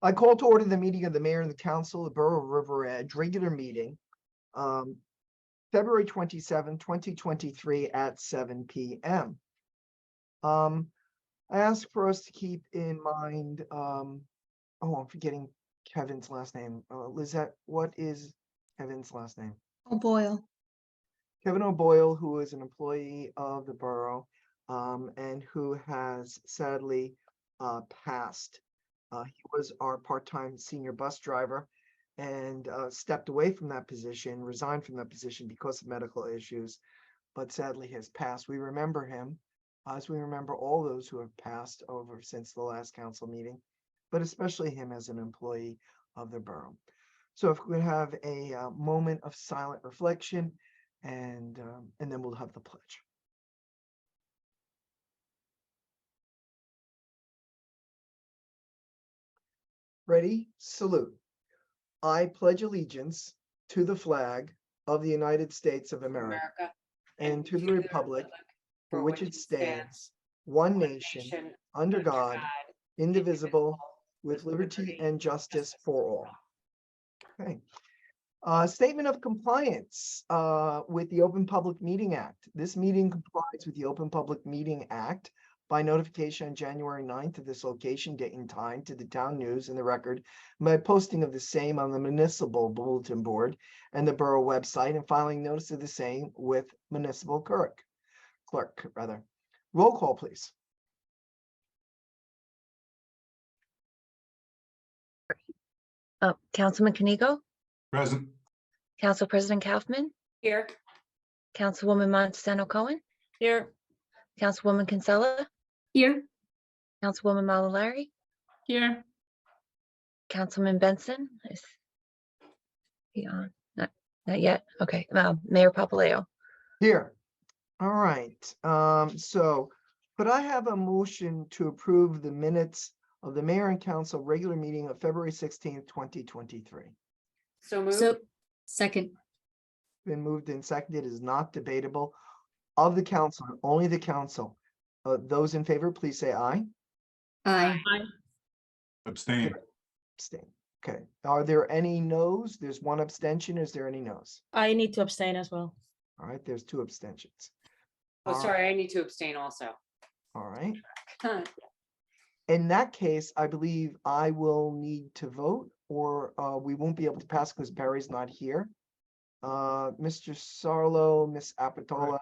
I call to order the meeting of the mayor and the council of the Borough of River Edge, regular meeting, February 27, 2023 at 7 p.m. I ask for us to keep in mind, I'm forgetting Kevin's last name. Lizette, what is Kevin's last name? O'Boyle. Kevin O'Boyle, who is an employee of the borough, and who has sadly passed. He was our part-time senior bus driver and stepped away from that position, resigned from that position because of medical issues, but sadly has passed. We remember him as we remember all those who have passed over since the last council meeting, but especially him as an employee of the borough. So if we could have a moment of silent reflection, and then we'll have the pledge. Ready? Salute. I pledge allegiance to the flag of the United States of America and to the republic for which it stands, one nation, under God, indivisible, with liberty and justice for all. Okay. Statement of compliance with the Open Public Meeting Act. This meeting complies with the Open Public Meeting Act by notification on January 9th of this location, date, and time to the town news and the record by posting of the same on the municipal bulletin board and the borough website, and filing notice of the same with municipal clerk. Roll call, please. Councilman Kanigo, Present. Council President Kaufman, Here. Councilwoman Montesano Cohen, Here. Councilwoman Kinsella, Here. Councilwoman Malalari, Here. Councilman Benson. Is he on? Not yet. Okay. Mayor Papaleo. Here. All right. So could I have a motion to approve the minutes of the mayor and council regular meeting of February 16th, 2023? So moved. Second. Been moved and seconded, is not debatable. Of the council, only the council. Those in favor, please say aye. Aye. Abstain. Abstain. Okay. Are there any noes? There's one abstention. Is there any noes? I need to abstain as well. All right. There's two abstentions. Oh, All sorry, I need to abstain also. All right. Huh. In that case, I believe I will need to vote, or we won't be able to pass because Barry's not here. Mr. Sarlo, Miss Apatola,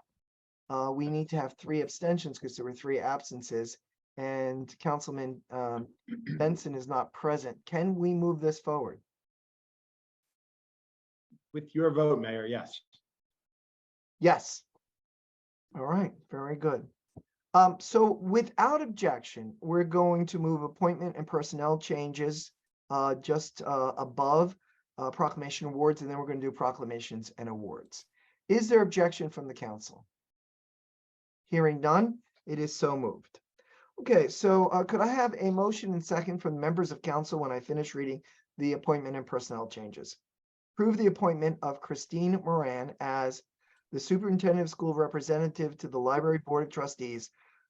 we need to have 3 abstentions because there were 3 absences, and Councilman Benson is not present. Can we move this forward? With your vote, Mayor, yes. Yes. All right, very good. So without objection, we're going to move appointment and personnel changes just above proclamation awards, and then we're going to do proclamations and awards. Is there objection from the council? Hearing none, it is so moved. Okay, so could I have a motion and second from the members of council when I finish reading the appointment and personnel changes? Approve the appointment of Christine Moran as the superintendent of school representative to the library board of trustees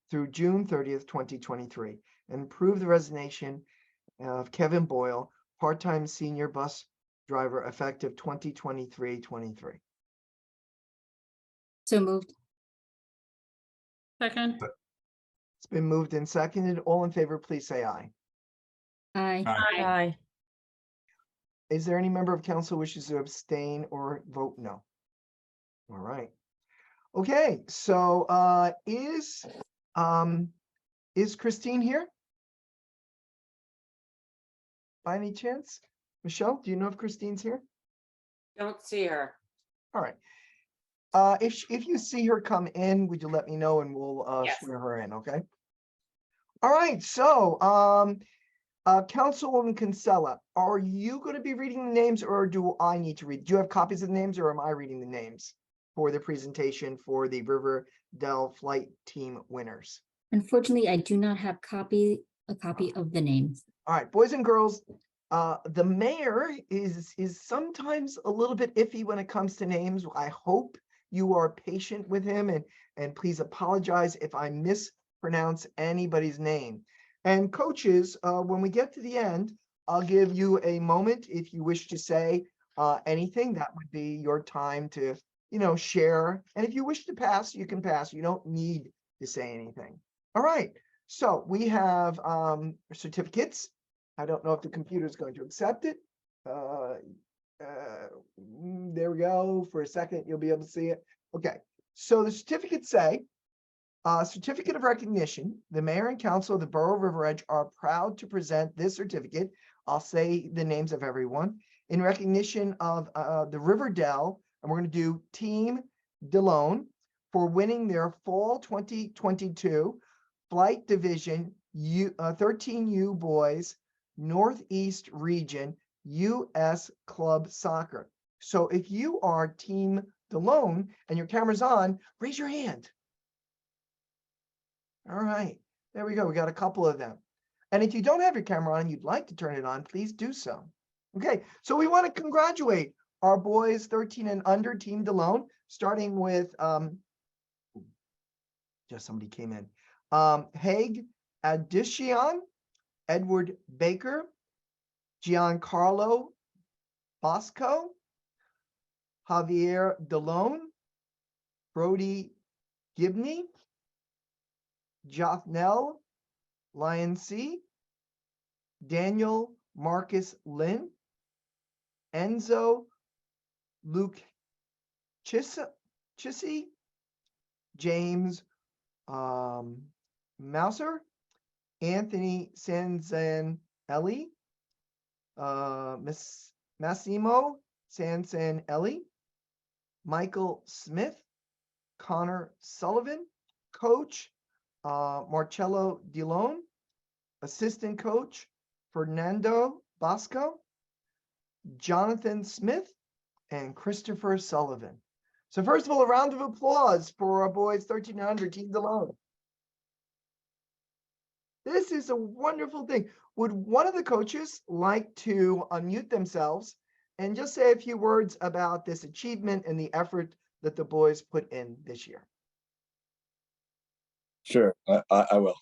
through June 30th, 2023, and approve the resignation of Kevin Boyle, part-time senior bus driver, effective 2023-23. So moved. Second. It's been moved and seconded. All in favor, please say aye. Aye. Aye. Is there any member of council wishes to abstain or vote no? All right. Okay, so is Christine here? By any chance? Michelle, do you know if Christine's here? Don't see her. All right. If you see her come in, would you let me know and we'll Yes. swear her in, okay? All right, so Councilwoman Kinsella, are you going to be reading the names, or do I need to read? Do you have copies of the names, or am I reading the names for the presentation for the Riverdale Flight Team winners? Unfortunately, I do not have a copy of the names. All right, boys and girls, the mayor is sometimes a little bit iffy when it comes to names. I hope you are patient with him, and please apologize if I mispronounce anybody's name. And coaches, when we get to the end, I'll give you a moment if you wish to say anything. That would be your time to, share. And if you wish to pass, you can pass. You don't need to say anything. All right. So we have certificates. I don't know if the computer is going to accept it. There we go. For a second, you'll be able to see it. Okay. So the certificates say, certificate of recognition. The mayor and council of the Borough of River Edge are proud to present this certificate. I'll say the names of everyone in recognition of the Riverdale, and we're going to do Team DeLone for winning their fall 2022 Flight Division 13U Boys Northeast Region US Club Soccer. So if you are Team DeLone and your camera's on, raise your hand. All right, there we go. We got a couple of them. And if you don't have your camera on and you'd like to turn it on, please do so. Okay, so we want to congratulate our boys 13 and under, Team DeLone, starting with, just somebody came in. Haig Adishian, Edward Baker, Giancarlo Bosco, Javier DeLone, Brody Gibney, Jothnell Lion C, Daniel Marcus Lynn, Enzo Luke Chissy, James Mouser, Anthony Sanzanelli, Massimo Sanzanelli, Michael Smith, Connor Sullivan, Coach Marcello DeLone, Assistant Coach Fernando Bosco, Jonathan Smith, and Christopher Sullivan. So first of all, a round of applause for our boys 1300 Team DeLone. This is a wonderful thing. Would one of the coaches like to unmute themselves and just say a few words about this achievement and the effort that the boys put in this year? Sure, I will.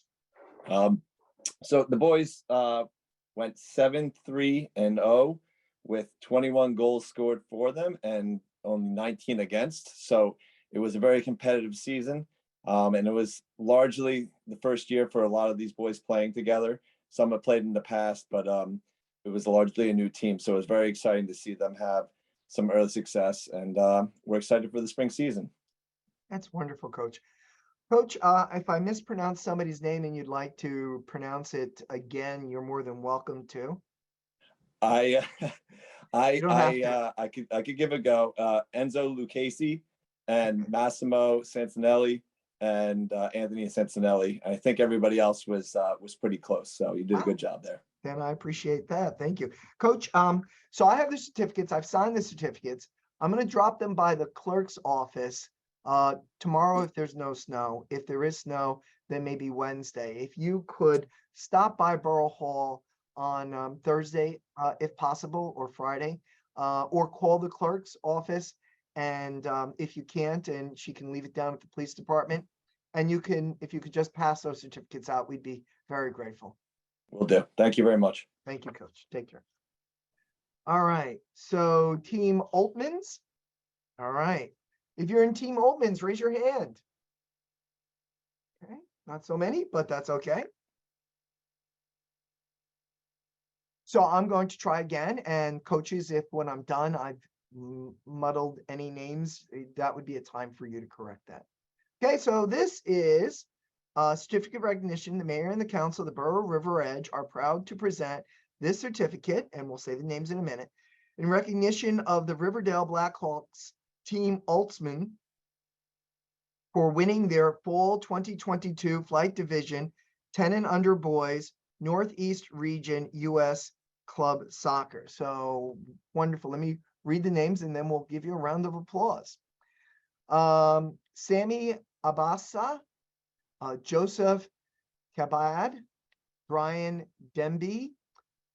So the boys went 7-3-0 with 21 goals scored for them and only 19 against. So it was a very competitive season. And it was largely the first year for a lot of these boys playing together. Some have played in the past, but it was largely a new team. So it was very exciting to see them have some early success. And we're excited for the spring season. That's wonderful, Coach. Coach, if I mispronounce somebody's name and you'd like to pronounce it again, you're more than welcome to. I don't have to. could give it a go. Enzo Lucchesi and Massimo Sanzanelli and Anthony Sanzanelli. I think everybody else was pretty close. So you did a Wow. good job there. Then I appreciate that. Thank you. Coach, so I have the certificates. I've signed the certificates. I'm going to drop them by the clerk's office tomorrow if there's no snow. If there is snow, then maybe Wednesday. If you could stop by Borough Hall on Thursday, if possible, or Friday, or call the clerk's office. And if you can't, and she can leave it down at the police department, and if you could just pass those certificates out, we'd be very grateful. Will do. Thank you very much. Thank you, Coach. Take care. All right. So Team Altmans. All right. If you're in Team Altmans, raise your hand. Okay. Not so many, but that's okay. So I'm going to try again. And coaches, if when I'm done, I've muddled any names, that would be a time for you to correct that. Okay. So this is certificate of recognition. The mayor and the council of the Borough of River Edge are proud to present this certificate, and we'll say the names in a minute, in recognition of the Riverdale Blackhawks Team Altman for winning their fall 2022 Flight Division 10 and under boys Northeast Region US Club Soccer. So wonderful. Let me read the names and then we'll give you a round of applause. Sammy Abassa, Joseph Kabad, Brian Demby,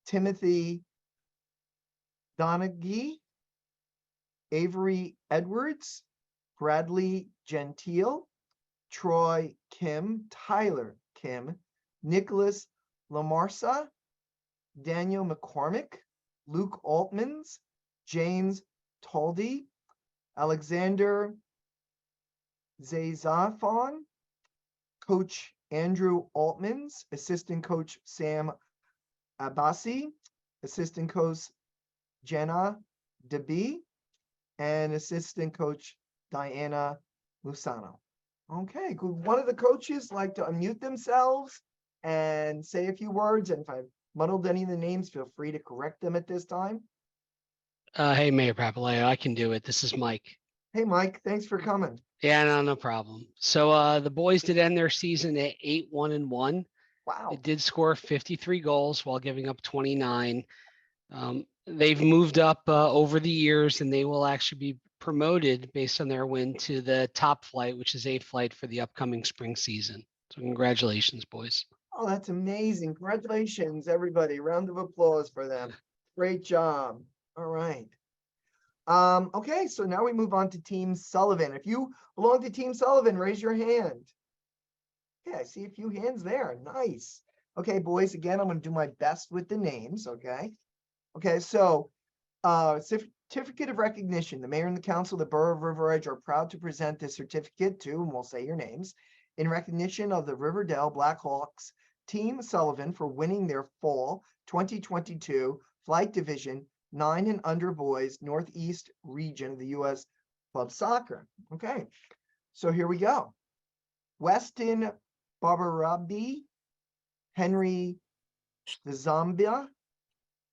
Timothy Donaghy, Avery Edwards, Bradley Gentile, Troy Kim, Tyler Kim, Nicholas Lamarsa, Daniel McCormick, Luke Altmans, James Taldy, Alexander Zazafon, Coach Andrew Altmans, Assistant Coach Sam Abbasi, Assistant Coach Jenna DeBee, and Assistant Coach Diana Lusano. Okay, could one of the coaches like to unmute themselves and say a few words? And if I've muddled any of the names, feel free to correct them at this time. Hey, Mayor Papaleo, I can do it. This is Mike. Hey, Mike, thanks for coming. Yeah, no problem. So the boys did end their season at 8-1-1. Wow. They did score 53 goals while giving up 29. They've moved up over the years, and they will actually be promoted based on their win to the top flight, which is A flight for the upcoming spring season. So congratulations, boys. Oh, that's amazing. Congratulations, everybody. Round of applause for them. Great job. All right. Okay, so now we move on to Team Sullivan. If you belong to Team Sullivan, raise your hand. Okay, I see a few hands there. Nice. Okay, boys, again, I'm going to do my best with the names, okay? Okay, so certificate of recognition. The mayor and the council of the Borough of River Edge are proud to present this certificate to, and we'll say your names, in recognition of the Riverdale Blackhawks Team Sullivan for winning their fall 2022 Flight Division 9 and under boys Northeast region of the U.S. Club Soccer. Okay, so here we go. Weston Barbarabi, Henry Zambia,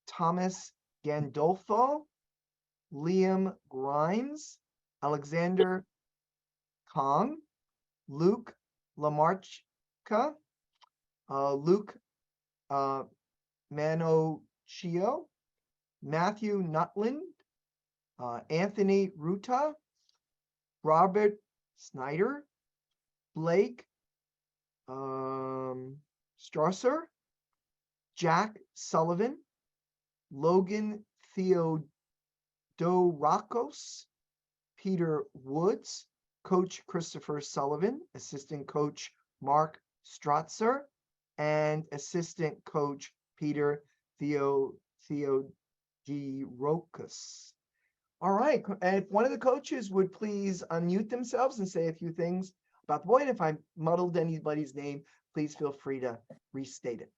Thomas Gandolfo, Liam Grimes, Alexander Kong, Luke Lamarchka, Luke Manochio, Matthew Nutland, Anthony Ruta, Robert Snyder, Blake Strasser, Jack Sullivan, Logan Theodorakos, Peter Woods, Coach Christopher Sullivan, Assistant Coach Mark Strotzer, and Assistant Coach Peter Theodorakos. All right, and if one of the coaches would please unmute themselves and say a few things about the boy, and if I muddled anybody's name, please feel free to restate it.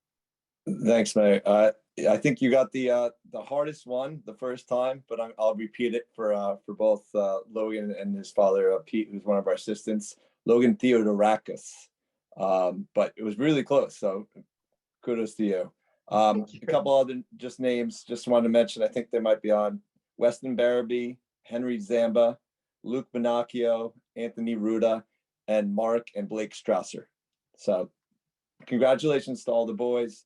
Thanks, Mayor. I think you got the hardest one the first time, but I'll repeat it for both Logan and his father, Pete, who's one of our assistants, Logan Theodorakis. But it was really close, so kudos to you. A couple other just names, just wanted to mention, I think they might be on: Weston Barabee, Henry Zamba, Luke Minacchio, Anthony Ruda, and Mark and Blake Strasser. So congratulations to all the boys.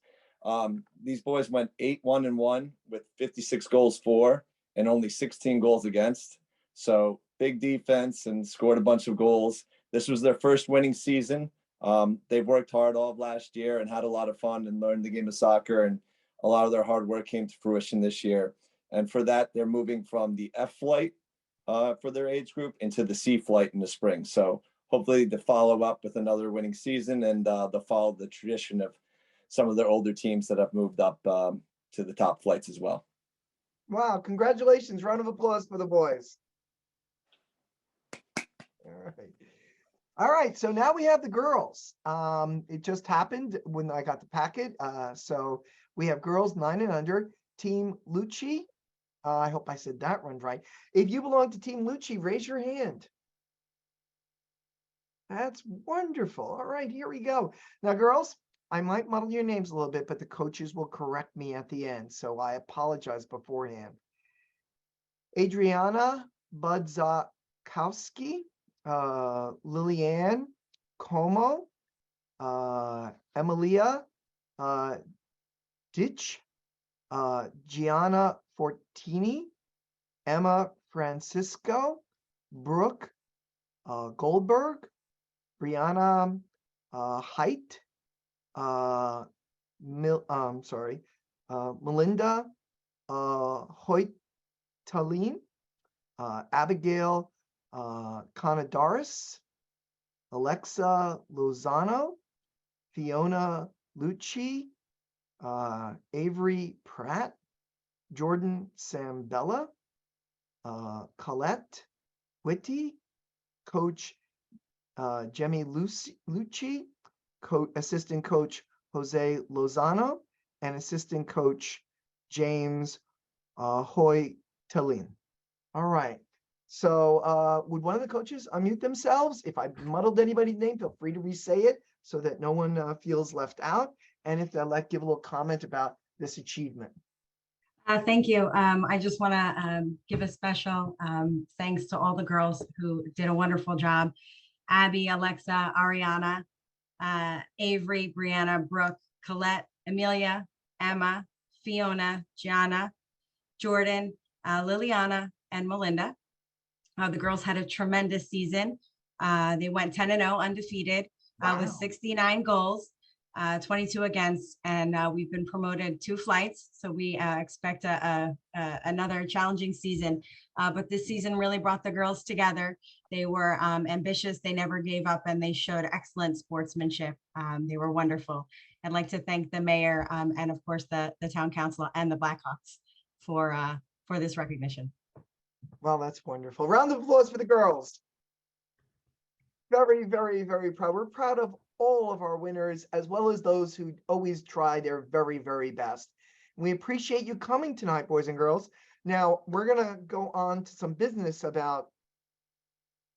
These boys went 8-1-1 with 56 goals for and only 16 goals against. So big defense and scored a bunch of goals. This was their first winning season. They've worked hard all of last year and had a lot of fun and learned the game of soccer, and a lot of their hard work came to fruition this year. And for that, they're moving from the F flight for their age group into the C flight in the spring. So hopefully to follow up with another winning season, and they'll follow the tradition of some of their older teams that have moved up to the top flights as well. Wow, congratulations. Round of applause for the boys. All right, so now we have the girls. It just happened when I got the packet. So we have girls 9 and under, Team Lucci. I hope I said that one right. If you belong to Team Lucci, raise your hand. That's wonderful. All right, here we go. Now, girls, I might muddle your names a little bit, but the coaches will correct me at the end, so I apologize beforehand. Adriana Budzakowski, Liliane Como, Emilia Ditch, Gianna Fortini, Emma Francisco, Brooke Goldberg, Brianna Height, Melinda Hoytalin, Abigail Conadaris, Alexa Lozano, Fiona Lucci, Avery Pratt, Jordan Sambella, Colette Whitty, Coach Jemmy Lucci, Assistant Coach Jose Lozano, and Assistant Coach James Hoy Tallin. All right. So would one of the coaches unmute themselves? If I muddled anybody's name, feel free to re-say it so that no one feels left out. And if they'd like, give a little comment about this achievement. Thank you. I just want to give a special thanks to all the girls who did a wonderful job. Abby, Alexa, Ariana, Avery, Brianna, Brooke, Colette, Amelia, Emma, Fiona, Gianna, Jordan, Liliana, and Melinda. The girls had a tremendous season. They went 10-0 undefeated with Wow. 69 goals. 22 against, and we've been promoted 2 flights. So we expect another challenging season. But this season really brought the girls together. They were ambitious, they never gave up, and they showed excellent sportsmanship. They were wonderful. I'd like to thank the mayor and of course the town council and the Blackhawks for this recognition. Well, that's wonderful. Round of applause for the girls. Very, very, very proud. We're proud of all of our winners, as well as those who always try their very, very best. We appreciate you coming tonight, boys and girls. Now, we're going to go on to some business about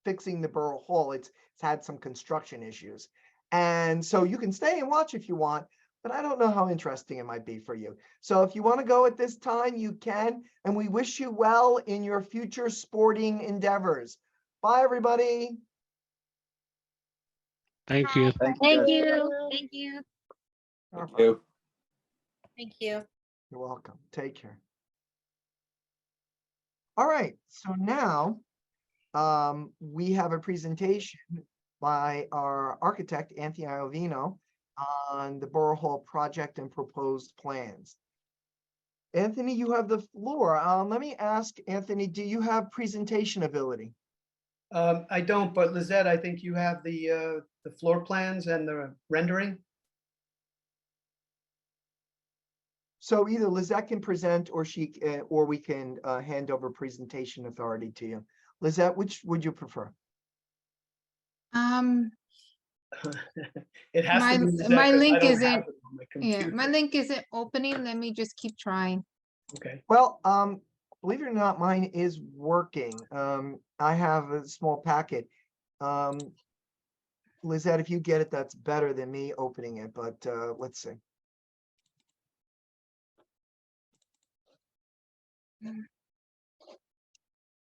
fixing the Borough Hall. It's had some construction issues. And so you can stay and watch if you want, but I don't know how interesting it might be for you. So if you want to go at this time, you can. And we wish you well in your future sporting endeavors. Bye, everybody. Thank you. Thank Thank guys. you. Thank you. All Thank right. you. Thank you. You're welcome. Take care. All right, so now we have a presentation by our architect, Anthony Iovino, on the Borough Hall project and proposed plans. Anthony, you have the floor. Let me ask, Anthony, do you have presentation ability? I don't, but Lizette, I think you have the floor plans and the rendering. So either Lizette can present or or we can hand over presentation authority to you. Lizette, which would you prefer? It has My- to be Lizette, my 'cause I link don't isn't- have it on my Yeah, my computer. link isn't opening. Let me just keep trying. Okay, Well, believe it or not, mine is working. I have a small packet. Lizette, if you get it, that's better than me opening it, but let's see.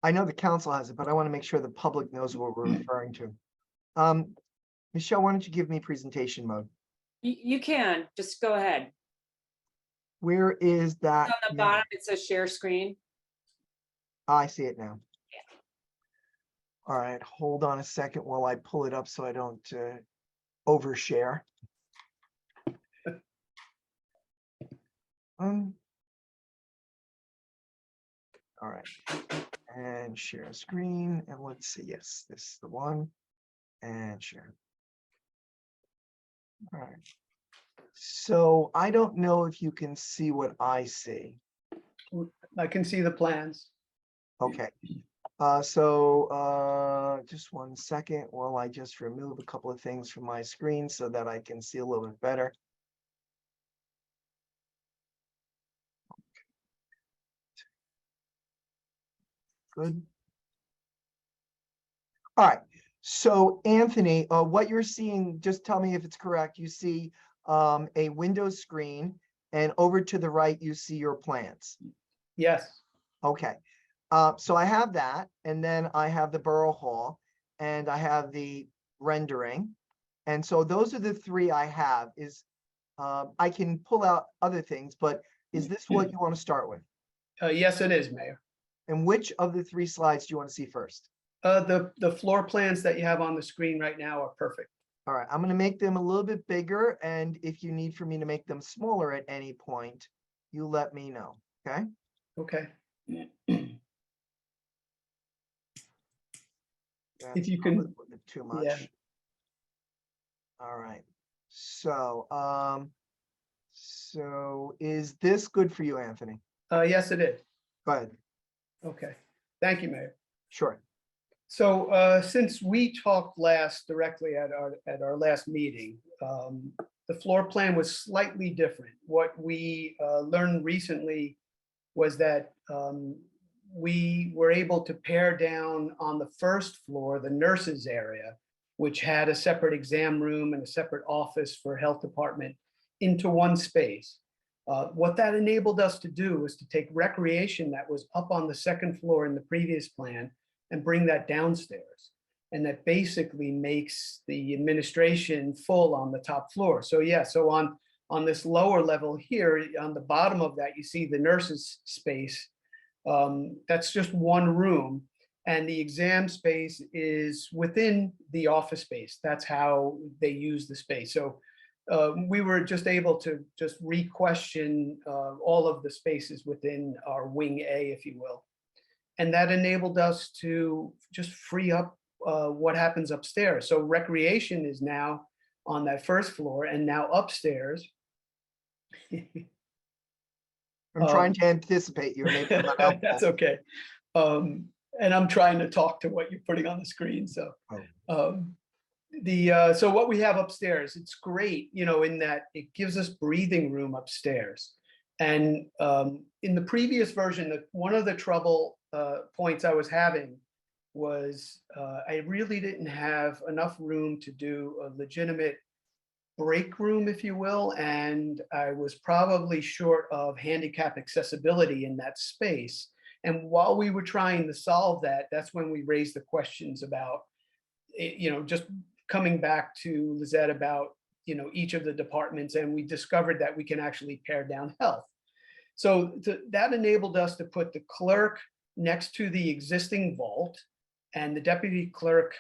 I know the council has it, but I want to make sure the public knows what we're referring to. Michelle, why don't you give me presentation mode? You can, just go ahead. Where is that? On the now? bottom, it says share screen. I see it now. All right, hold on a second while I pull it up so I don't overshare. All right, and share screen, and let's see, yes, this is the one, and share. All right. So I don't know if you can see what I see. I can see the plans. Okay. Just 1 second while I just remove a couple of things from my screen so that I can see a little bit better. Good. All right. So Anthony, what you're seeing, just tell me if it's correct. You see a Windows screen, and over to the right, you see your plans. Yes, Okay. So I have that, and then I have the Borough Hall, and I have the rendering. And so those are the three I have. I can pull out other things, but is this what you want to start with? yes, it is, Mayor. And which of the 3 slides do you want to see first? The floor plans that you have on the screen right now are perfect. All right, I'm going to make them a little bit bigger, and if you need for me to make them smaller at any point, you let me know, okay? Okay. That's you can- probably a bit too much. yeah. All right, so So is this good for you, Anthony? Yes, it is. Go ahead. Okay. Thank you, Mayor. Sure. So since we talked last directly at our last meeting, the floor plan was slightly different. What we learned recently was that we were able to pare down on the first floor, the nurses area, which had a separate exam room and a separate office for health department, into one space. What that enabled us to do was to take recreation that was up on the second floor in the previous plan and bring that downstairs. And that basically makes the administration full on the top floor. So yeah, so on this lower level here, on the bottom of that, you see the nurses space. That's just one room. And the exam space is within the office space. That's how they use the space. So we were just able to just re-question all of the spaces within our wing A, if you will. And that enabled us to just free up what happens upstairs. So recreation is now on that first floor, and now upstairs. I'm trying to anticipate you. Maybe I'm not helpful. That's okay. And I'm trying to talk to what you're putting on the screen. So so what we have upstairs, it's great, you know, in that it gives us breathing room upstairs. And in the previous version, one of the trouble points I was having was I really didn't have enough room to do a legitimate break room, if you will, and I was probably short of handicap accessibility in that space. And while we were trying to solve that, that's when we raised the questions about, you know, just coming back to Lizette about, you know, each of the departments, and we discovered that we can actually pare down health. So that enabled us to put the clerk next to the existing vault and the deputy clerk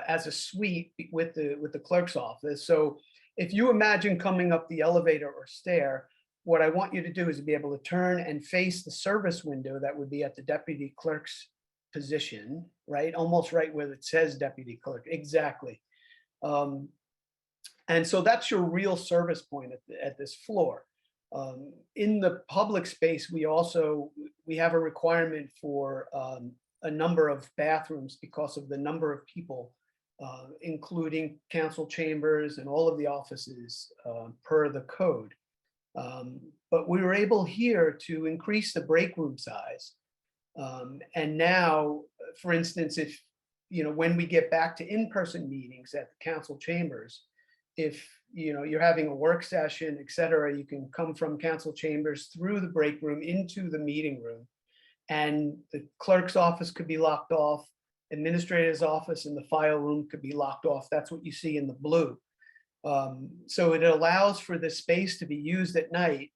as a suite with the clerk's office. So if you imagine coming up the elevator or stair, what I want you to do is to be able to turn and face the service window that would be at the deputy clerk's position, right? Almost right where it says deputy clerk, exactly. And so that's your real service point at this floor. In the public space, we have a requirement for a number of bathrooms because of the number of people, including council chambers and all of the offices per the code. But we were able here to increase the break room size. And now, for instance, if, you know, when we get back to in-person meetings at the council chambers, if, you know, you're having a work session, et cetera, you can come from council chambers through the break room into the meeting room. And the clerk's office could be locked off, administrator's office and the file room could be locked off. That's what you see in the blue. So it allows for the space to be used at night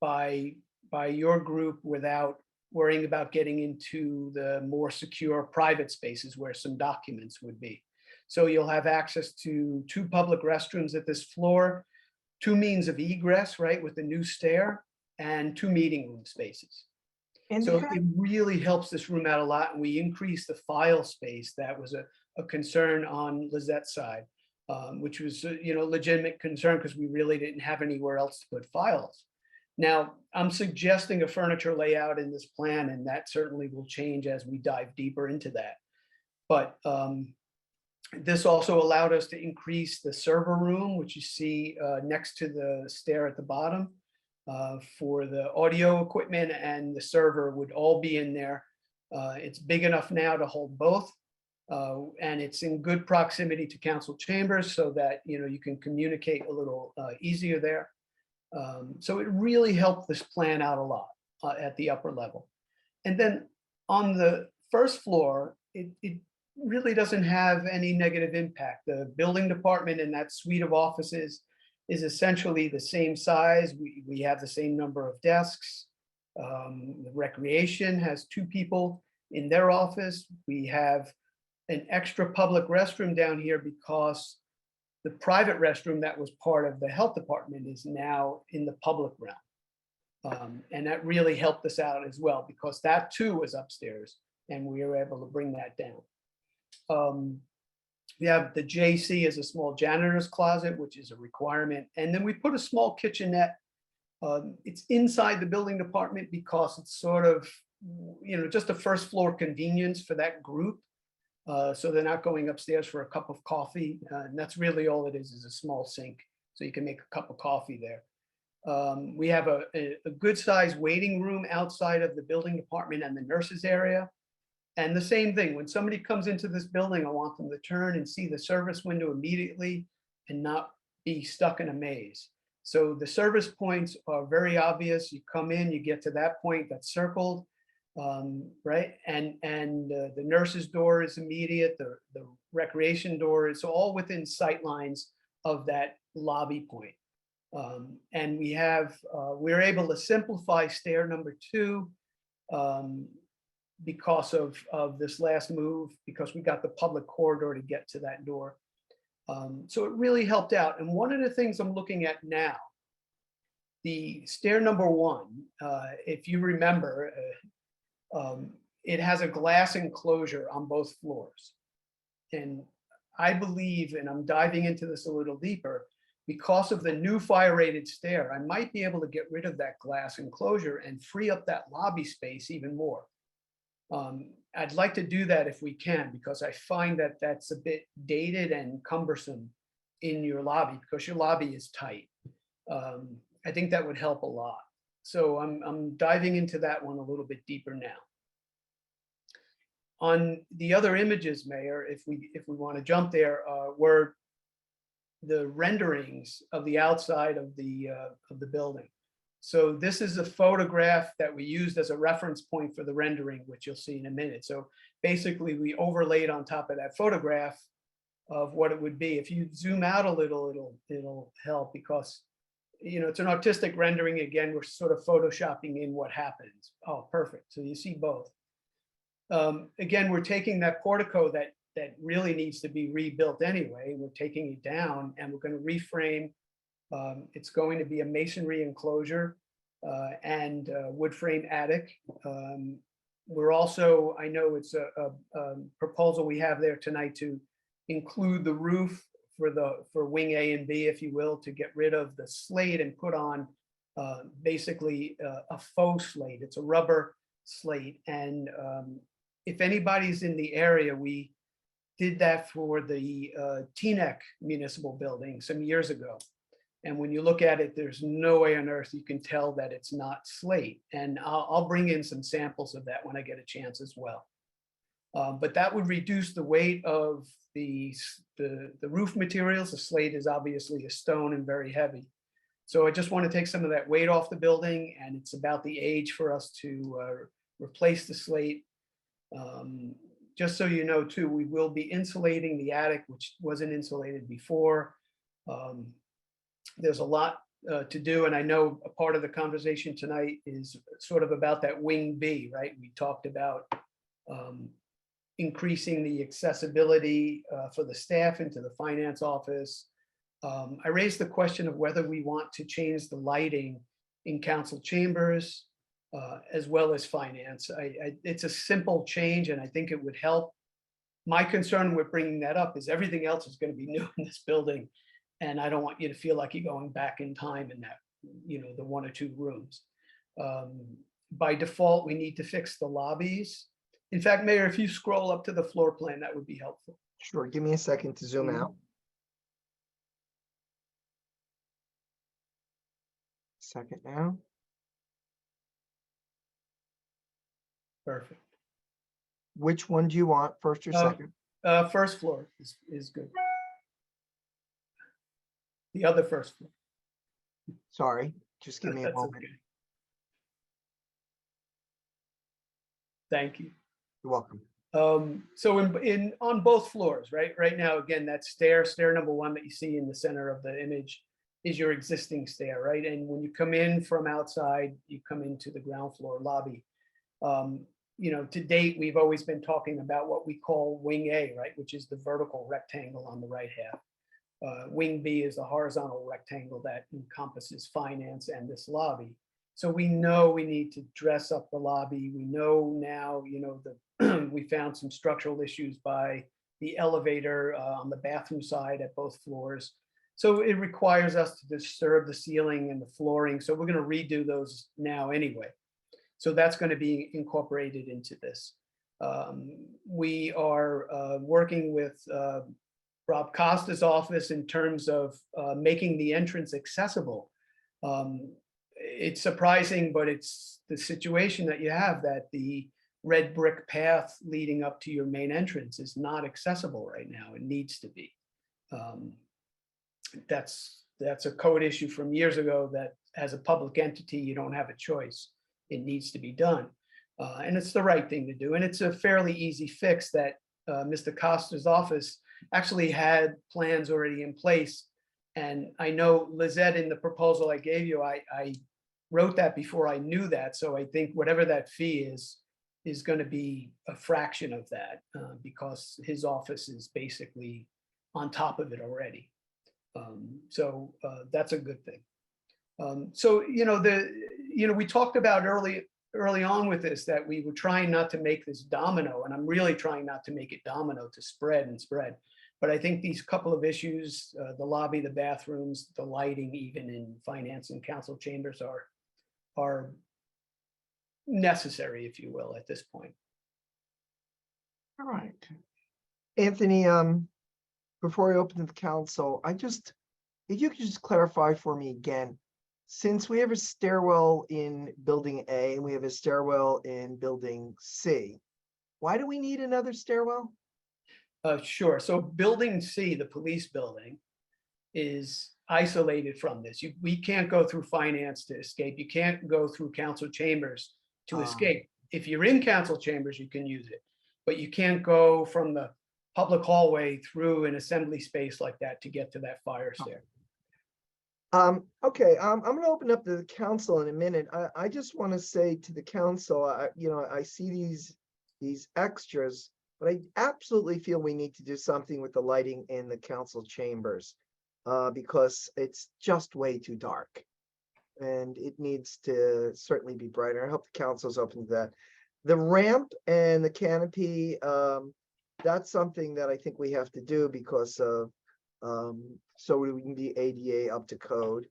by your group without worrying about getting into the more secure private spaces where some documents would be. So you'll have access to 2 public restrooms at this floor, 2 means of egress, right, with the new stair, and 2 meeting room spaces. And So you it really helps this room out a lot, and we increased the file space. That was a concern on Lizette's side, which was you know, legitimate concern because we really didn't have anywhere else to put files. Now, I'm suggesting a furniture layout in this plan, and that certainly will change as we dive deeper into that. But this also allowed us to increase the server room, which you see next to the stair at the bottom, for the audio equipment, and the server would all be in there. It's big enough now to hold both, and it's in good proximity to council chambers so that, you know, you can communicate a little easier there. So it really helped this plan out a lot at the upper level. And then on the first floor, it really doesn't have any negative impact. The building department and that suite of offices is essentially the same size. We have the same number of desks. The recreation has 2 people in their office. We have an extra public restroom down here because the private restroom that was part of the health department is now in the public realm. And that really helped us out as well, because that too was upstairs and we were able to bring that down. We have the JC as a small janitor's closet, which is a requirement. And then we put a small kitchenette It's inside the building department because it's sort of, just a first floor convenience for that group. So they're not going upstairs for a cup of coffee. And that's really all it is a small sink. So you can make a cup of coffee there. We have a good sized waiting room outside of the building department and the nurses area. And the same thing, when somebody comes into this building, I want them to turn and see the service window immediately and not be stuck in a maze. So the service points are very obvious. You come in, you get to that point that's circled, right? And the nurse's door is immediate, the recreation door is all within sight lines of that lobby point. And we're able to simplify stair number 2 because of this last move, because we got the public corridor to get to that door. So it really helped out. And one of the things I'm looking at now, the stair number 1, if you remember, it has a glass enclosure on both floors. And I believe, and I'm diving into this a little deeper, because of the new fire rated stair, I might be able to get rid of that glass enclosure and free up that lobby space even more. I'd like to do that if we can, because I find that that's a bit dated and cumbersome in your lobby, because your lobby is tight. I think that would help a lot. So I'm diving into that one a little bit deeper now. On the other images, Mayor, if we want to jump there, were the renderings of the outside of the building. So this is a photograph that we used as a reference point for the rendering, which you'll see in a minute. So basically we overlaid on top of that photograph of what it would be. If you zoom out a little, it'll help, because it's an artistic rendering. Again, we're sort of photoshopping in what happens. Oh, perfect. So you see both. Again, we're taking that portico that really needs to be rebuilt anyway. We're taking it down and we're going to reframe. It's going to be a masonry enclosure and wood frame attic. We're also, I know it's a proposal we have there tonight to include the roof for wing A and B, if you will, to get rid of the slate and put on basically a faux slate. It's a rubber slate. And if anybody's in the area, we did that for the Teaneck Municipal Building some years ago. And when you look at it, there's no way on earth you can tell that it's not slate. And I'll bring in some samples of that when I get a chance as well. But that would reduce the weight of the roof materials. The slate is obviously a stone and very heavy. So I just want to take some of that weight off the building, and it's about the age for us to replace the slate. Just so you know too, we will be insulating the attic, which wasn't insulated before. There's a lot to do, and I know a part of the conversation tonight is sort of about that wing B, right? We talked about increasing the accessibility for the staff into the finance office. I raised the question of whether we want to change the lighting in council chambers as well as finance. It's a simple change, and I think it would help. My concern with bringing that up is everything else is going to be new in this building. And I don't want you to feel like you're going back in time in that, the 1 or 2 rooms. By default, we need to fix the lobbies. In fact, Mayor, if you scroll up to the floor plan, that would be helpful. Sure, give me a second to zoom out. Second now. Perfect. Which one do you want, first or second? First floor is good. The other first floor. Sorry, just give me a That's moment. okay. Thank you. You're welcome. So on both floors, right now, again, that stair number 1 that you see in the center of the image is your existing stair, right? And when you come in from outside, you come into the ground floor lobby. To date, we've always been talking about what we call wing A, right? Which is the vertical rectangle on the right half. Wing B is the horizontal rectangle that encompasses finance and this lobby. So we know we need to dress up the lobby. We know now, we found some structural issues by the elevator on the bathroom side at both floors. So it requires us to disturb the ceiling and the flooring. So we're going to redo those now anyway. So that's going to be incorporated into this. We are working with Rob Costa's office in terms of making the entrance accessible. It's surprising, but it's the situation that you have, that the red brick path leading up to your main entrance is not accessible right now. It needs to be. That's a code issue from years ago, that as a public entity, you don't have a choice. It needs to be done. And it's the right thing to do. And it's a fairly easy fix that Mr. Costa's office actually had plans already in place. And I know, Lizette, in the proposal I gave you, I wrote that before I knew that. So I think whatever that fee is going to be a fraction of that, because his office is basically on top of it already. So that's a good thing. So, we talked about early on with this, that we were trying not to make this domino, and I'm really trying not to make it domino, to spread and spread. But I think these couple of issues, the lobby, the bathrooms, the lighting, even in finance and council chambers, are necessary, if you will, at this point. All right. Anthony, before I open to the council, if you could just clarify for me again, since we have a stairwell in building A and we have a stairwell in building C, why do we need another stairwell? Sure. So building C, the police building, is isolated from this. We can't go through finance to escape. You can't go through council chambers to escape. If you're in council chambers, you can use it, but you can't go from the public hallway through an assembly space like that to get to that fire stair. Okay, I'm going to open up to the council in a minute. I just want to say to the council, I see these extras, but I absolutely feel we need to do something with the lighting in the council chambers, because it's just way too dark, and it needs to certainly be brighter. I hope the council's open to that. The ramp and the canopy, that's something that I think we have to do because of so we can be ADA up to code.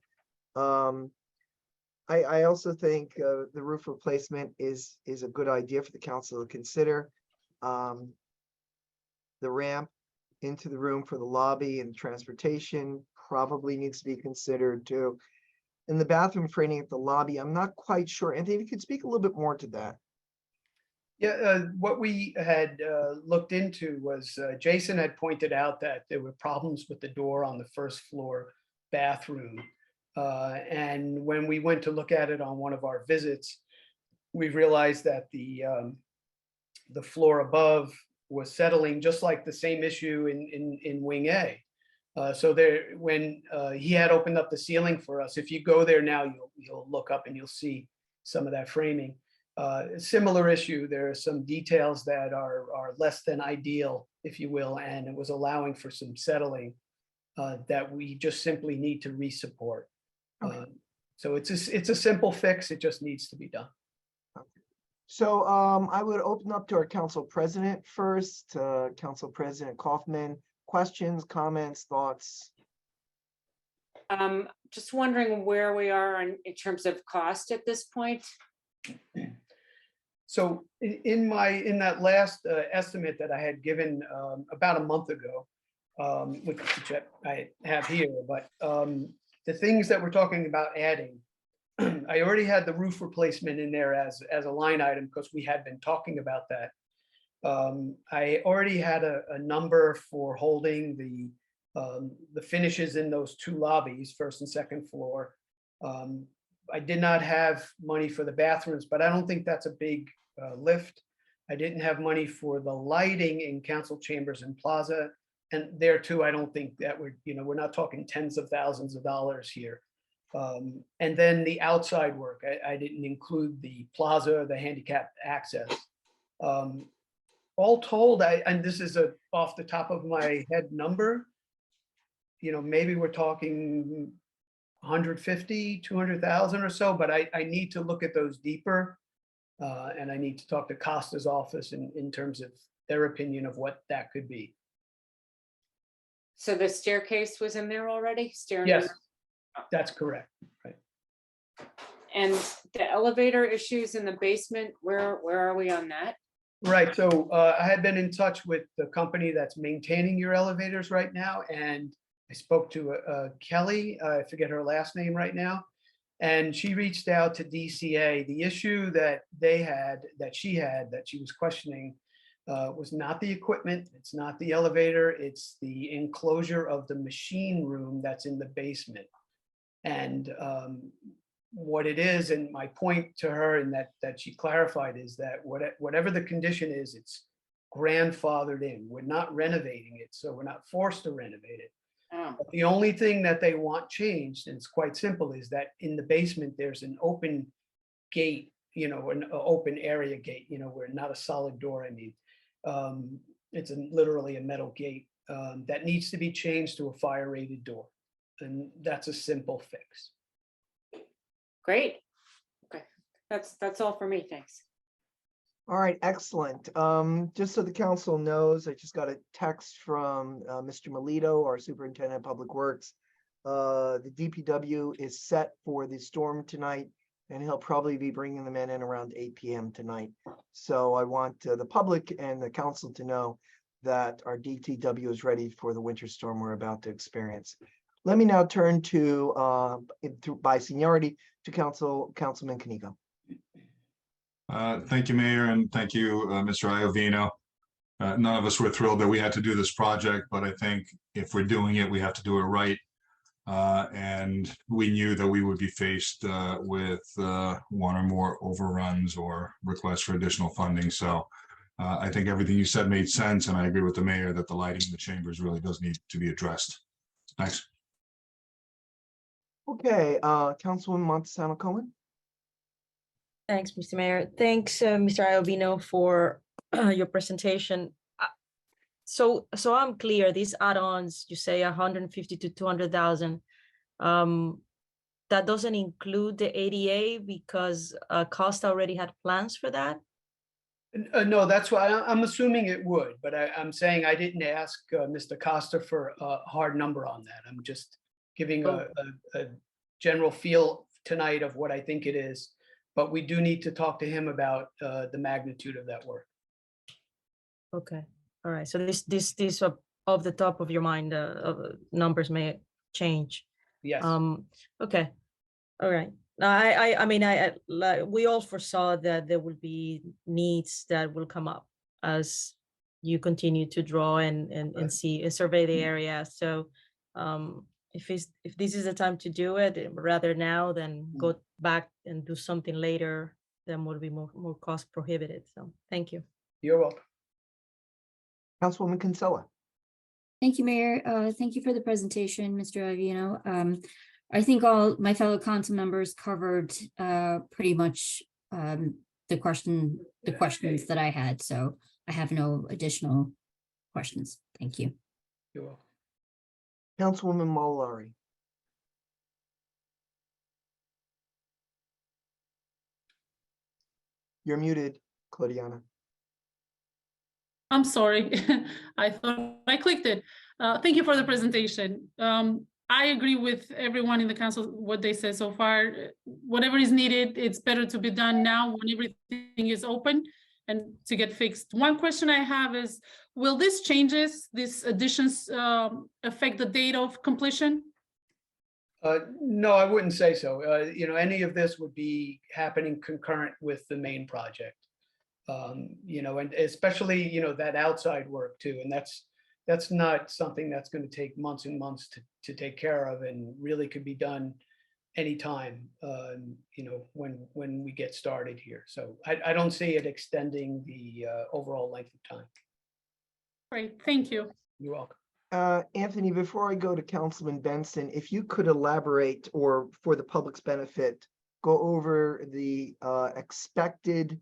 I also think the roof replacement is a good idea for the council to consider. The ramp into the room for the lobby and transportation probably needs to be considered too. And the bathroom framing at the lobby, I'm not quite sure. Anthony, if you could speak a little bit more to that. Yeah, what we had looked into was Jason had pointed out that there were problems with the door on the first floor bathroom. And when we went to look at it on one of our visits, we realized that the floor above was settling, just like the same issue in Wing A. So there, when he had opened up the ceiling for us, if you go there now, you'll look up and you'll see some of that framing. Similar issue. There are some details that are less than ideal, if you will, and it was allowing for some settling that we just simply need to re-support. So it's a simple fix. It just needs to be done. So I would open up to our council president first. Council President Kaufman, questions, comments, thoughts? Just wondering where we are in terms of cost at this point. So in that last estimate that I had given about a month ago, which I have here, but the things that we're talking about adding, I already had the roof replacement in there as a line item because we had been talking about that. I already had a number for holding the finishes in those two lobbies, first and second floor. I did not have money for the bathrooms, but I don't think that's a big lift. I didn't have money for the lighting in council chambers and plaza. And there too, I don't think that we're not talking tens of thousands of dollars here. And then the outside work, I didn't include the plaza, the handicap access. All told, and this is off the top of my head number, maybe we're talking 150, 200,000 or so, but I need to look at those deeper. And I need to talk to Costa's office in terms of their opinion of what that could be. So the staircase was in there already? Stair. Yes, that's correct. And the elevator issues in the basement, where are we on that? Right, so I had been in touch with the company that's maintaining your elevators right now, and I spoke to Kelly, I forget her last name right now, and she reached out to DCA. The issue that she was questioning was not the equipment, it's not the elevator, it's the enclosure of the machine room that's in the basement. And what it is, and my point to her, and that she clarified, is that whatever the condition is, it's grandfathered in. We're not renovating it, so we're not forced to renovate it. Oh, But the only thing that they want changed, and it's quite simple, is that in the basement, there's an open gate, an open area gate, where not a solid door, I mean. It's literally a metal gate that needs to be changed to a fire rated door. And that's a simple fix. great. Okay, that's all for me, thanks. All right, excellent. Just so the council knows, I just got a text from Mr. Melito, our Superintendent of Public Works. The DPW is set for the storm tonight, and he'll probably be bringing the men in around 8 p.m. tonight. So I want the public and the council to know that our DPW is ready for the winter storm we're about to experience. Let me now turn to, by seniority, to Councilman Canigo. Thank you, Mayor, and thank you, Mr. Iovino. None of us were thrilled that we had to do this project, but I think if we're doing it, we have to do it right. And we knew that we would be faced with one or more overruns or requests for additional funding. So I think everything you said made sense, and I agree with the mayor that the lighting in the chambers really does need to be addressed. Thanks. Okay, Councilwoman Montesano Cohen. Thanks, Mr. Mayor. Thanks, Mr. Iovino, for your presentation. So I'm clear, these add-ons, you say 150 to 200,000. That doesn't include the ADA because Costa already had plans for that? No, that's why I'm assuming it would, but I'm saying I didn't ask Mr. Costa for a hard number on that. I'm just giving a general feel tonight of what I think it is, but we do need to talk to him about the magnitude of that work. Okay, all right. So this off the top of your mind, numbers may change. Yes. Okay, all right. I mean, we all foresaw that there will be needs that will come up as you continue to draw and see and survey the area. So if this is the time to do it, rather now than go back and do something later, then will be more cost prohibitive. So thank you. You're welcome. Councilwoman Kinsella. Thank you, Mayor. Thank you for the presentation, Mr. Iovino. I think all my fellow council members covered pretty much the questions that I had, so I have no additional questions. Thank you. You're welcome. Councilwoman Malari. You're muted, Claudiana. I'm sorry. I thought I clicked it. Thank you for the presentation. I agree with everyone in the council, what they said so far. Whatever is needed, it's better to be done now when everything is open and to get fixed. One question I have is, will these changes, these additions affect the date of completion? No, I wouldn't say so. Any of this would be happening concurrent with the main project. And especially, that outside work too. And that's not something that's going to take months and months to take care of, and really could be done anytime, when we get started here. So I don't see it extending the overall length of time. Great, thank you. You're welcome. Anthony, before I go to Councilman Benson, if you could elaborate, or for the public's benefit, go over the expected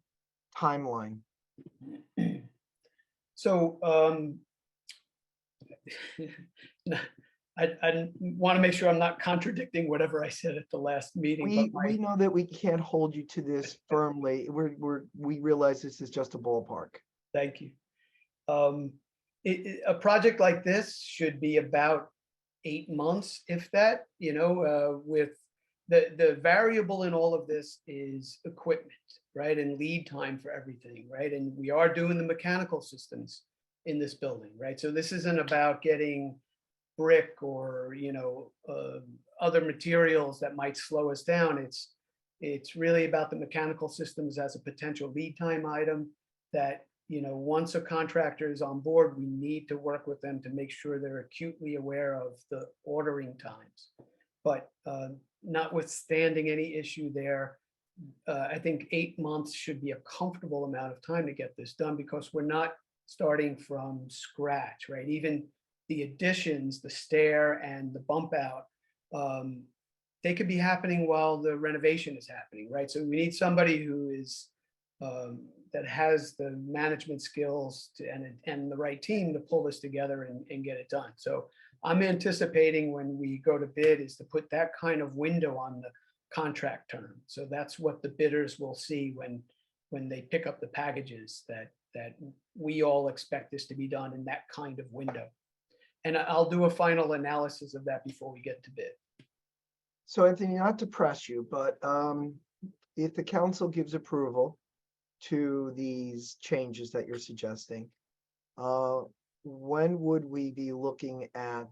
timeline. So I want to make sure I'm not contradicting whatever I said at the last meeting. We know that we can't hold you to this firmly. We realize this is just a ballpark. Thank you. A project like this should be about 8 months, if that, with the variable in all of this is equipment, right? And lead time for everything, right? And we are doing the mechanical systems in this building, right? So this isn't about getting brick or, other materials that might slow us down. It's really about the mechanical systems as a potential lead time item that, once a contractor is on board, we need to work with them to make sure they're acutely aware of the ordering times. But notwithstanding any issue there, I think 8 months should be a comfortable amount of time to get this done because we're not starting from scratch, right? Even the additions, the stair and the bump out, they could be happening while the renovation is happening, right? So we need somebody who is that has the management skills and the right team to pull this together and get it done. So I'm anticipating when we go to bid is to put that kind of window on the contract term. So that's what the bidders will see when they pick up the packages that we all expect this to be done in that kind of window. And I'll do a final analysis of that before we get to bid. So Anthony, not to press you, but if the council gives approval to these changes that you're suggesting, when would we be looking at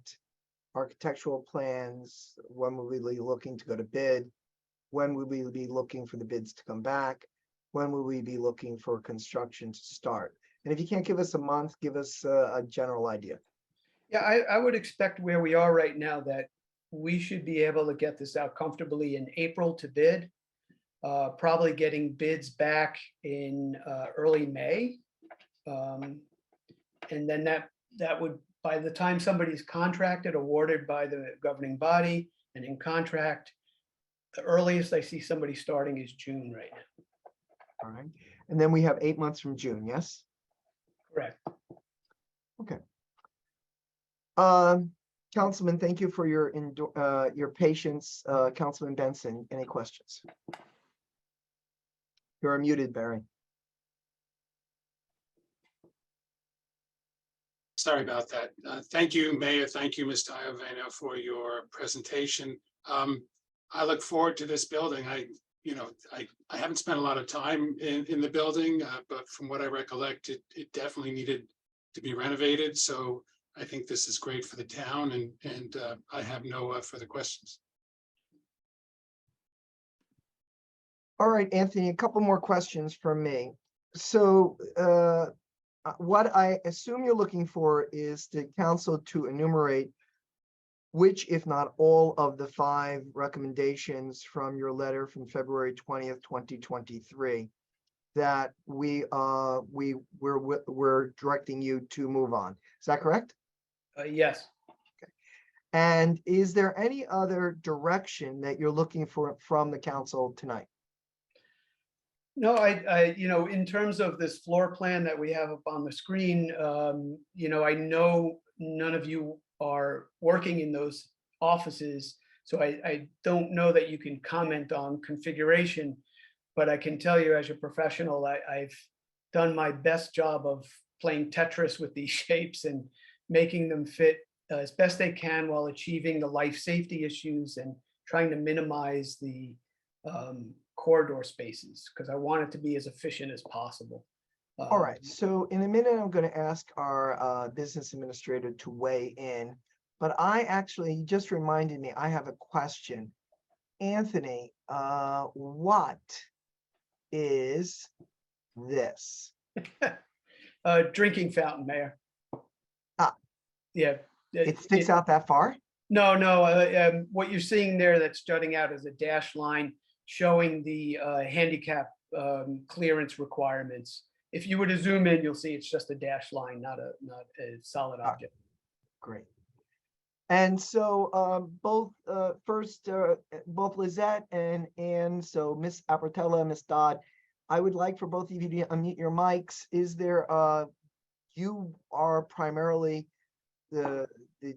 architectural plans? When would we be looking to go to bid? When would we be looking for the bids to come back? When would we be looking for construction to start? And if you can't give us a month, give us a general idea. Yeah, I would expect where we are right now that we should be able to get this out comfortably in April to bid. Probably getting bids back in early May. And then that would, by the time somebody's contracted, awarded by the governing body and in contract, the earliest I see somebody starting is June right now. All right. And then we have 8 months from June, yes? Correct. Okay. Councilman, thank you for your patience. Councilman Benson, any questions? You're muted, Barry. Sorry about that. Thank you, Mayor. Thank you, Mr. Iovino, for your presentation. I look forward to this building. I haven't spent a lot of time in the building, but from what I recollect, it definitely needed to be renovated. So I think this is great for the town, and I have no further questions. All right, Anthony, a couple more questions from me. So what I assume you're looking for is the council to enumerate which, if not all, of the 5 recommendations from your letter from February 20th, 2023 that we're directing you to move on. Is that correct? Yes. Okay. And is there any other direction that you're looking for from the council tonight? No, in terms of this floor plan that we have up on the screen, I know none of you are working in those offices, so I don't know that you can comment on configuration, but I can tell you as a professional, I've done my best job of playing Tetris with these shapes and making them fit as best they can while achieving the life safety issues and trying to minimize the corridor spaces because I want it to be as efficient as possible. All right, so in a minute, I'm going to ask our business administrator to weigh in, but you just reminded me, I have a question. Anthony, what is this? Drinking fountain, Mayor. Ah. Yeah. It sticks out that far? No. What you're seeing there that's jutting out is a dash line showing the handicap clearance requirements. If you were to zoom in, you'll see it's just a dash line, not a solid object. Great. And so both Lizette and so Miss Apratella, Miss Dodd, I would like for both of you to unmute your mics. Is there you are primarily the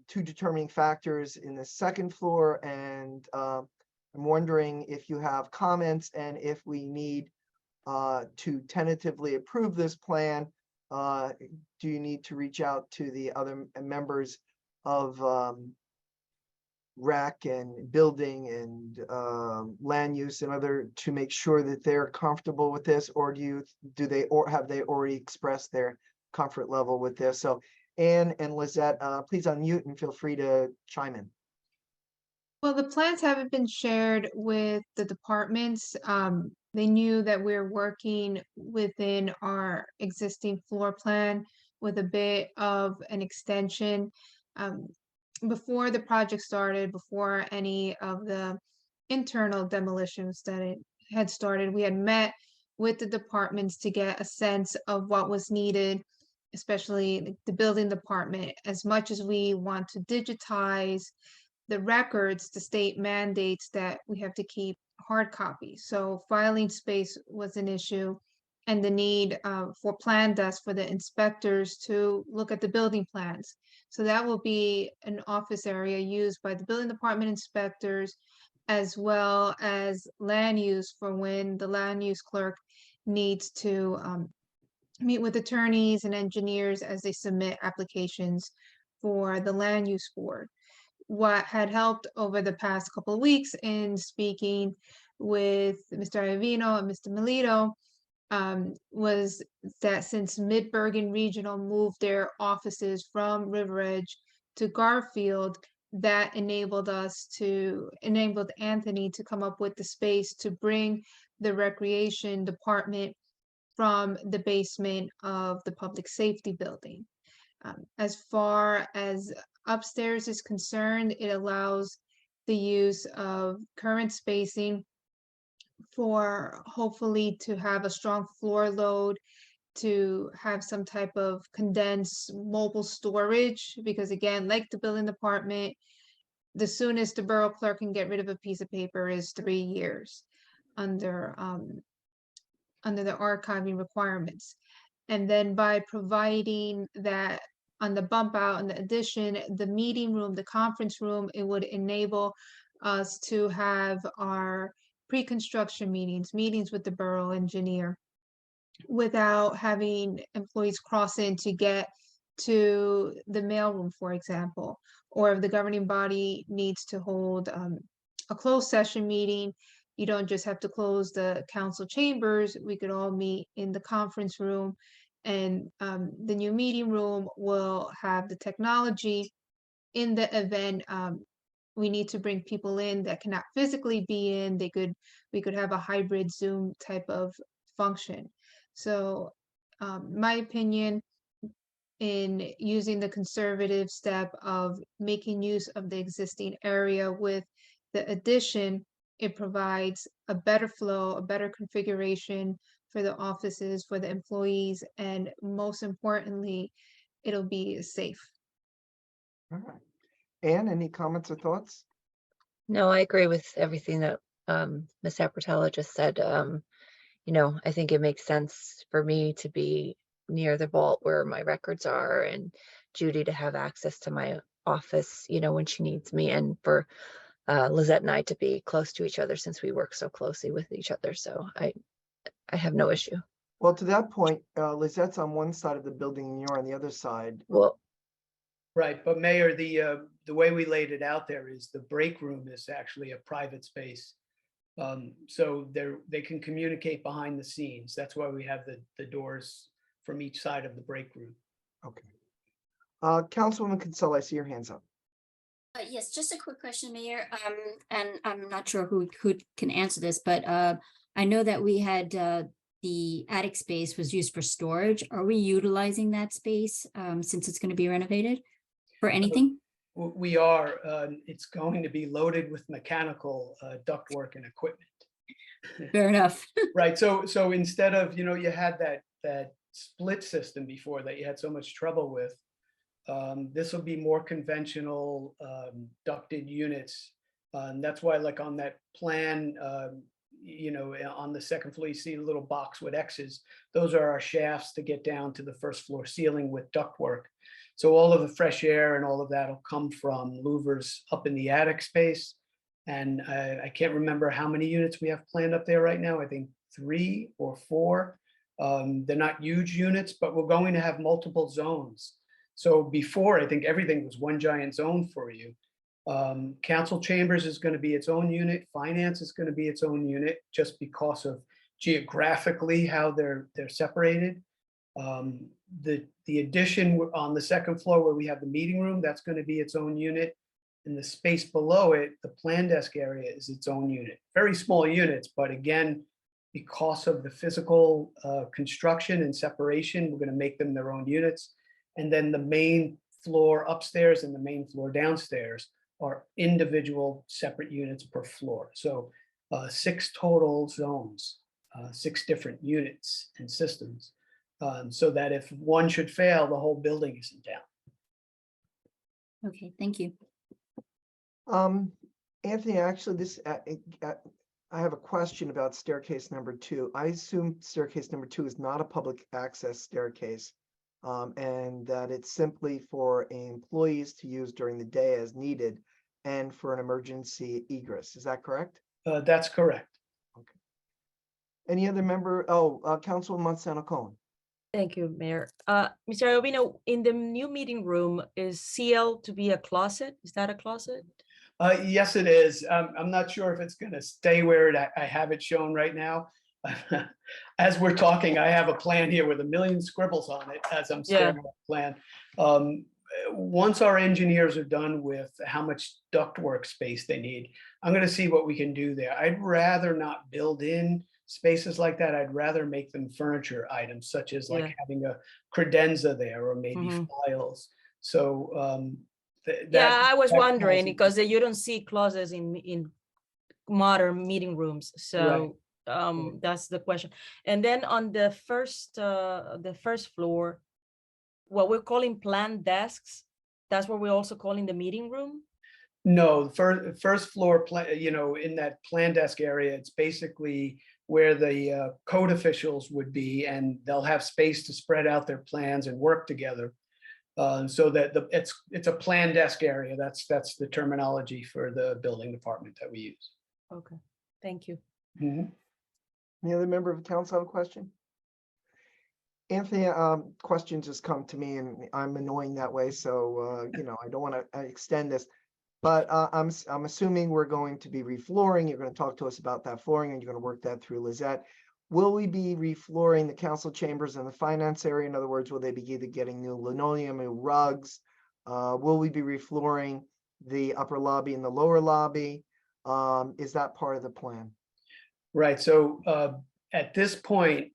2 determining factors in the second floor, and I'm wondering if you have comments and if we need to tentatively approve this plan, Do you need to reach out to the other members of rec and building and land use and other to make sure that they're comfortable with this, or do they or have they already expressed their comfort level with this? So Anne and Lizette, please unmute and feel free to chime in. Well, the plans haven't been shared with the departments. They knew that we're working within our existing floor plan with a bit of an extension. Before the project started, before any of the internal demolitions that it had started, we had met with the departments to get a sense of what was needed, especially the building department. As much as we want to digitize the records, the state mandates that we have to keep hard copies. So filing space was an issue, and the need for plan desks for the inspectors to look at the building plans. So that will be an office area used by the building department inspectors, as well as land use for when the land use clerk needs to meet with attorneys and engineers as they submit applications for the land use board. What had helped over the past couple of weeks in speaking with Mr. Iovino and Mr. Melito was that since Mid-Bergen Regional moved their offices from River Edge to Garfield, that enabled Anthony to come up with the space to bring the recreation department from the basement of the public safety building. As far as upstairs is concerned, it allows the use of current spacing for hopefully to have a strong floor load, to have some type of condensed mobile storage, because again, like the building department, the soonest the borough clerk can get rid of a piece of paper is 3 years under the archiving requirements. And then by providing that on the bump out and the addition, the meeting room, the conference room, it would enable us to have our pre-construction meetings with the borough engineer without having employees cross in to get to the mailroom, for example, or if the governing body needs to hold a closed session meeting, you don't just have to close the council chambers. We could all meet in the conference room, and the new meeting room will have the technology in the event we need to bring people in that cannot physically be in. We could have a hybrid Zoom type of function. So my opinion in using the conservative step of making use of the existing area with the addition, it provides a better flow, a better configuration for the offices, for the employees, and most importantly, it'll be safe. All right. Anne, any comments or thoughts? No, I agree with everything that Ms. Apatella just said. I think it makes sense for me to be near the vault where my records are, and Judy to have access to my office, when she needs me, and for Lizette and I to be close to each other since we work so closely with each other. So I have no issue. Well, to that point, Lizette's on one side of the building and you're on the other side. Well, Right, but Mayor, the way we laid it out there is the break room is actually a private space. So they can communicate behind the scenes. That's why we have the doors from each side of the break room. Okay. Councilwoman Kinsella, I see your hands up. Yes, just a quick question, Mayor. And I'm not sure who can answer this, but I know that we had the attic space was used for storage. Are we utilizing that space since it's going to be renovated for anything? We are. It's going to be loaded with mechanical ductwork and equipment. Fair enough. Right. So instead of, you had that split system before that you had so much trouble with. This will be more conventional ducted units. That's why, like on that plan, on the second floor, you see a little box with X's. Those are our shafts to get down to the first floor ceiling with ductwork. So all of the fresh air and all of that will come from louvers up in the attic space. And I can't remember how many units we have planned up there right now. I think 3 or 4. They're not huge units, but we're going to have multiple zones. So before, I think everything was one giant zone for you. Council chambers is going to be its own unit. Finance is going to be its own unit just because of geographically how they're separated. The addition on the second floor where we have the meeting room, that's going to be its own unit. And the space below it, the plan desk area is its own unit. Very small units, but again, because of the physical construction and separation, we're going to make them their own units. And then the main floor upstairs and the main floor downstairs are individual separate units per floor. So 6 total zones, 6 different units and systems, so that if one should fail, the whole building isn't down. Okay, thank you. Anthony, actually, this, I have a question about staircase number 2. I assume staircase number 2 is not a public access staircase, and that it's simply for employees to use during the day as needed and for an emergency egress. Is that correct? That's correct. Okay. Any other member? Councilwoman Monsanto Cohen. Thank you, Mayor. Mr. Iovino, in the new meeting room, is CL to be a closet? Is that a closet? Yes, it is. I'm not sure if it's going to stay where I have it shown right now. As we're talking, I have a plan here with a million scribbles on it as I'm staring at the plan. Once our engineers are done with how much ductwork space they need, I'm going to see what we can do there. I'd rather not build in spaces like that. I'd rather make them furniture items, such as like having a credenza there or maybe files. So I was wondering because you don't see closets in modern meeting rooms. So that's the question. And then on the first floor, what we're calling plan desks, that's what we're also calling the meeting room? No, first floor plan, in that plan desk area, it's basically where the code officials would be, and they'll have space to spread out their plans and work together. So that it's a plan desk area. That's the terminology for the building department that we use. Okay, thank you. Any other member of the council have a question? Anthony, questions just come to me and I'm annoying that way. So, I don't want to extend this, but I'm assuming we're going to be reflooring. You're going to talk to us about that flooring and you're going to work that through Lizette. Will we be reflooring the council chambers and the finance area? In other words, will they be either getting new linoleum, new rugs? Will we be reflooring the upper lobby and the lower lobby? Is that part of the plan? Right. So at this point,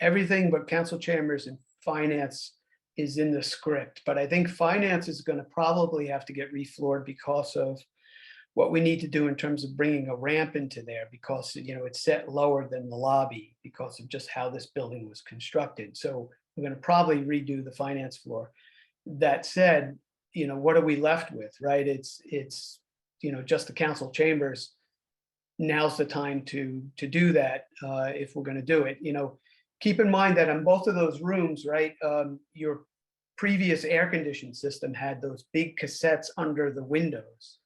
everything but council chambers and finance is in the script. But I think finance is going to probably have to get refloored because of what we need to do in terms of bringing a ramp into there, because it's set lower than the lobby because of just how this building was constructed. So we're going to probably redo the finance floor. That said, what are we left with, right? It's just the council chambers. Now's the time to do that if we're going to do it. Keep in mind that on both of those rooms, right, your previous air conditioning system had those big cassettes under the windows.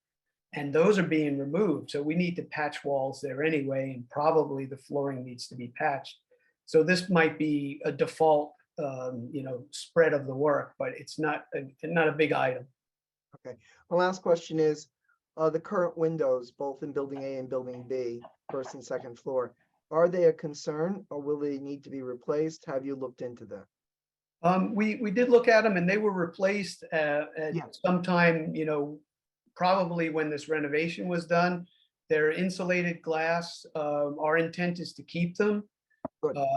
And those are being removed. So we need to patch walls there anyway, and probably the flooring needs to be patched. So this might be a default, spread of the work, but it's not a big item. Okay. My last question is, the current windows, both in building A and building B, first and second floor, are they a concern or will they need to be replaced? Have you looked into that? We did look at them and they were replaced at some time, probably when this renovation was done. They're insulated glass. Our intent is to keep them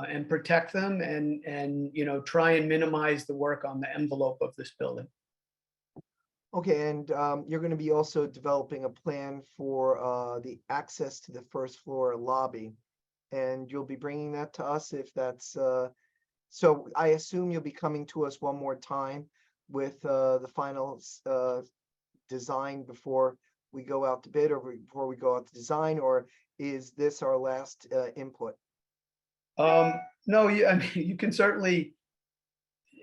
and protect them and try and minimize the work on the envelope of this building. Okay, and you're going to be also developing a plan for the access to the first floor lobby, and you'll be bringing that to us if that's, so I assume you'll be coming to us one more time with the final design before we go out to bid or before we go out to design, or is this our last input? No, you can certainly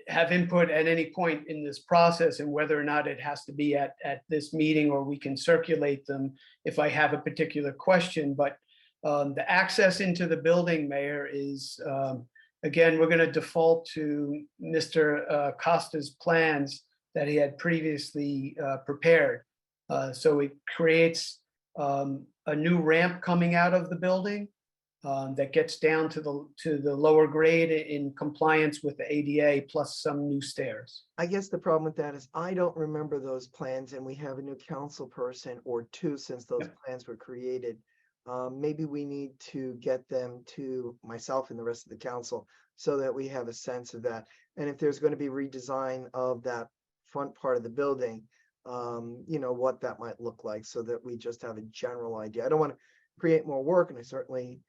have input at any point in this process, and whether or not it has to be at this meeting, or we can circulate them if I have a particular question. But The access into the building, Mayor, is, again, we're going to default to Mr. Costa's plans that he had previously prepared. So it creates a new ramp coming out of the building that gets down to the lower grade in compliance with the ADA, plus some new stairs. I guess the problem with that is I don't remember those plans, and we have a new council person or two since those plans were created. Maybe we need to get them to myself and the rest of the council so that we have a sense of that. And if there's going to be redesign of that front part of the building, you know, what that might look like so that we just have a general idea. I don't want to create more work, and I certainly,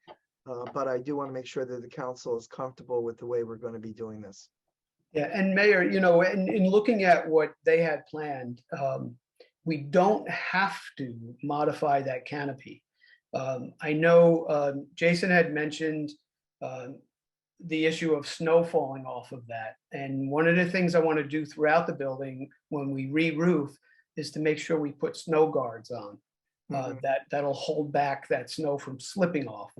but I do want to make sure that the council is comfortable with the way we're going to be doing this. Yeah, and Mayor, you know, in looking at what they had planned, we don't have to modify that canopy. I know Jason had mentioned the issue of snow falling off of that. And one of the things I want to do throughout the building when we re-roof is to make sure we put snow guards on. That'll hold back that snow from slipping off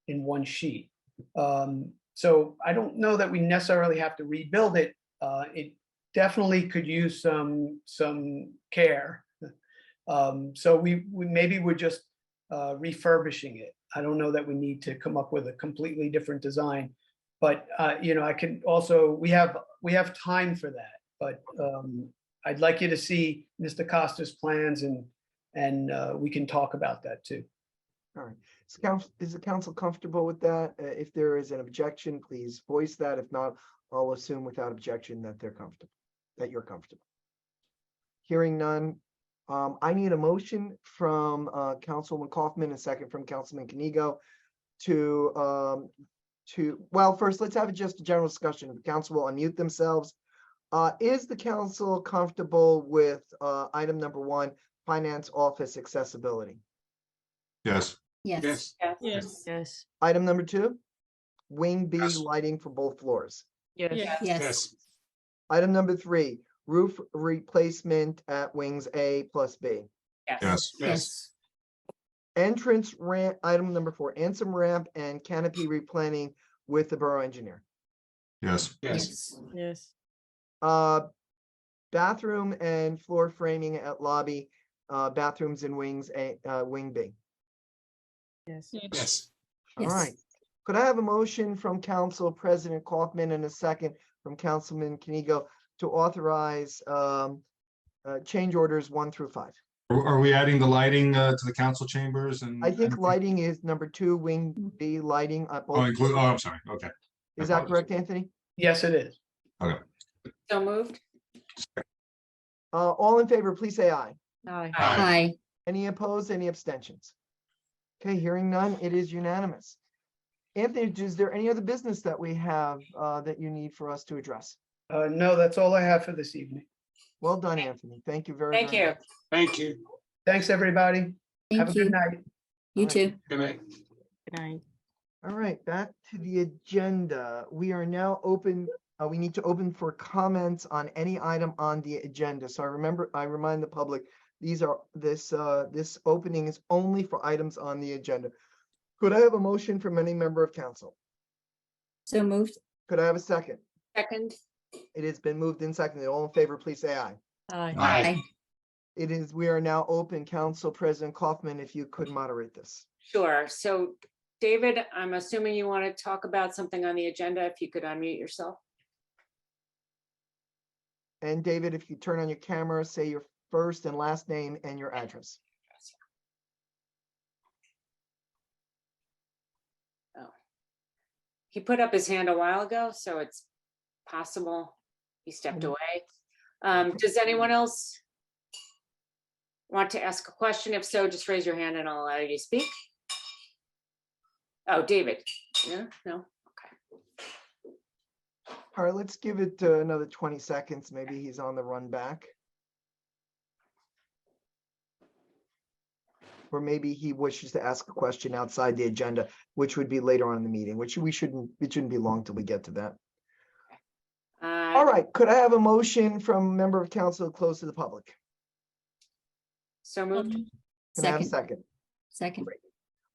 in one sheet. So I don't know that we necessarily have to rebuild it. It definitely could use some care. So we maybe we're just refurbishing it. I don't know that we need to come up with a completely different design, but you know, I can also, we have time for that, but I'd like you to see Mr. Costa's plans and we can talk about that too. All right. Is the council comfortable with that? If there is an objection, please voice that. If not, I'll assume without objection that they're comfortable, that you're comfortable. Hearing none, I need a motion from Councilwoman Kaufman, a second from Councilman Kanigo well, first, let's have just a general discussion. The council will unmute themselves. Is the council comfortable with item number 1, finance office accessibility? Yes. Yes. Yes. Item number 2, wing B Yes. lighting for both floors. Yes. Yes. Item number 3, roof replacement at wings A plus B. Yes. Yes. Entrance ramp, item number 4, entrance ramp and canopy replanning with the borough engineer. Yes. Yes. Yes. Bathroom and floor framing at lobby, bathrooms and wings A, wing B. Yes. Yes. All Yes. right. Could I have a motion from Council President Kaufman and a second from Councilman Kanigo to authorize change orders 1 through 5? Are we adding the lighting to the council chambers and? I think and- lighting is number 2, wing B lighting. Oh, I'm sorry. Okay. Is that correct, Anthony? Yes, it is. So moved. All in favor, please say aye. Aye. Aye. Any opposed, any abstentions? Okay, hearing none, it is unanimous. Anthony, is there any other business that we have that you need for us to address? No, that's all I have for this evening. Well done, Anthony. Thank you very, Thank very you. much. Thank you. Thanks, everybody. Have Thank a you. good night. You too. Good night. Good night. All right, back to the agenda. We are now open. We need to open for comments on any item on the agenda. So I remind the public, this opening is only for items on the agenda. Could I have a motion from any member of council? So moved. Could I have a second? Second. It has been moved and seconded. All in favor, please say aye. Aye. Aye. We are now open. Council President Kaufman, if you could moderate this. Sure. So David, I'm assuming you want to talk about something on the agenda. If you could unmute yourself. And David, if you turn on your camera, say your first and last name and your address. Oh. He put up his hand a while ago, so it's possible he stepped away. Does anyone else want to ask a question? If so, just raise your hand and I'll allow you to speak. Oh, David. Yeah, no, okay. All right, let's give it another 20 seconds. Maybe he's on the run back. Or maybe he wishes to ask a question outside the agenda, which would be later on in the meeting, which it shouldn't be long till we get to that. All right, could I have a motion from a member of council to close to the public? So moved. Can I have a second? Second.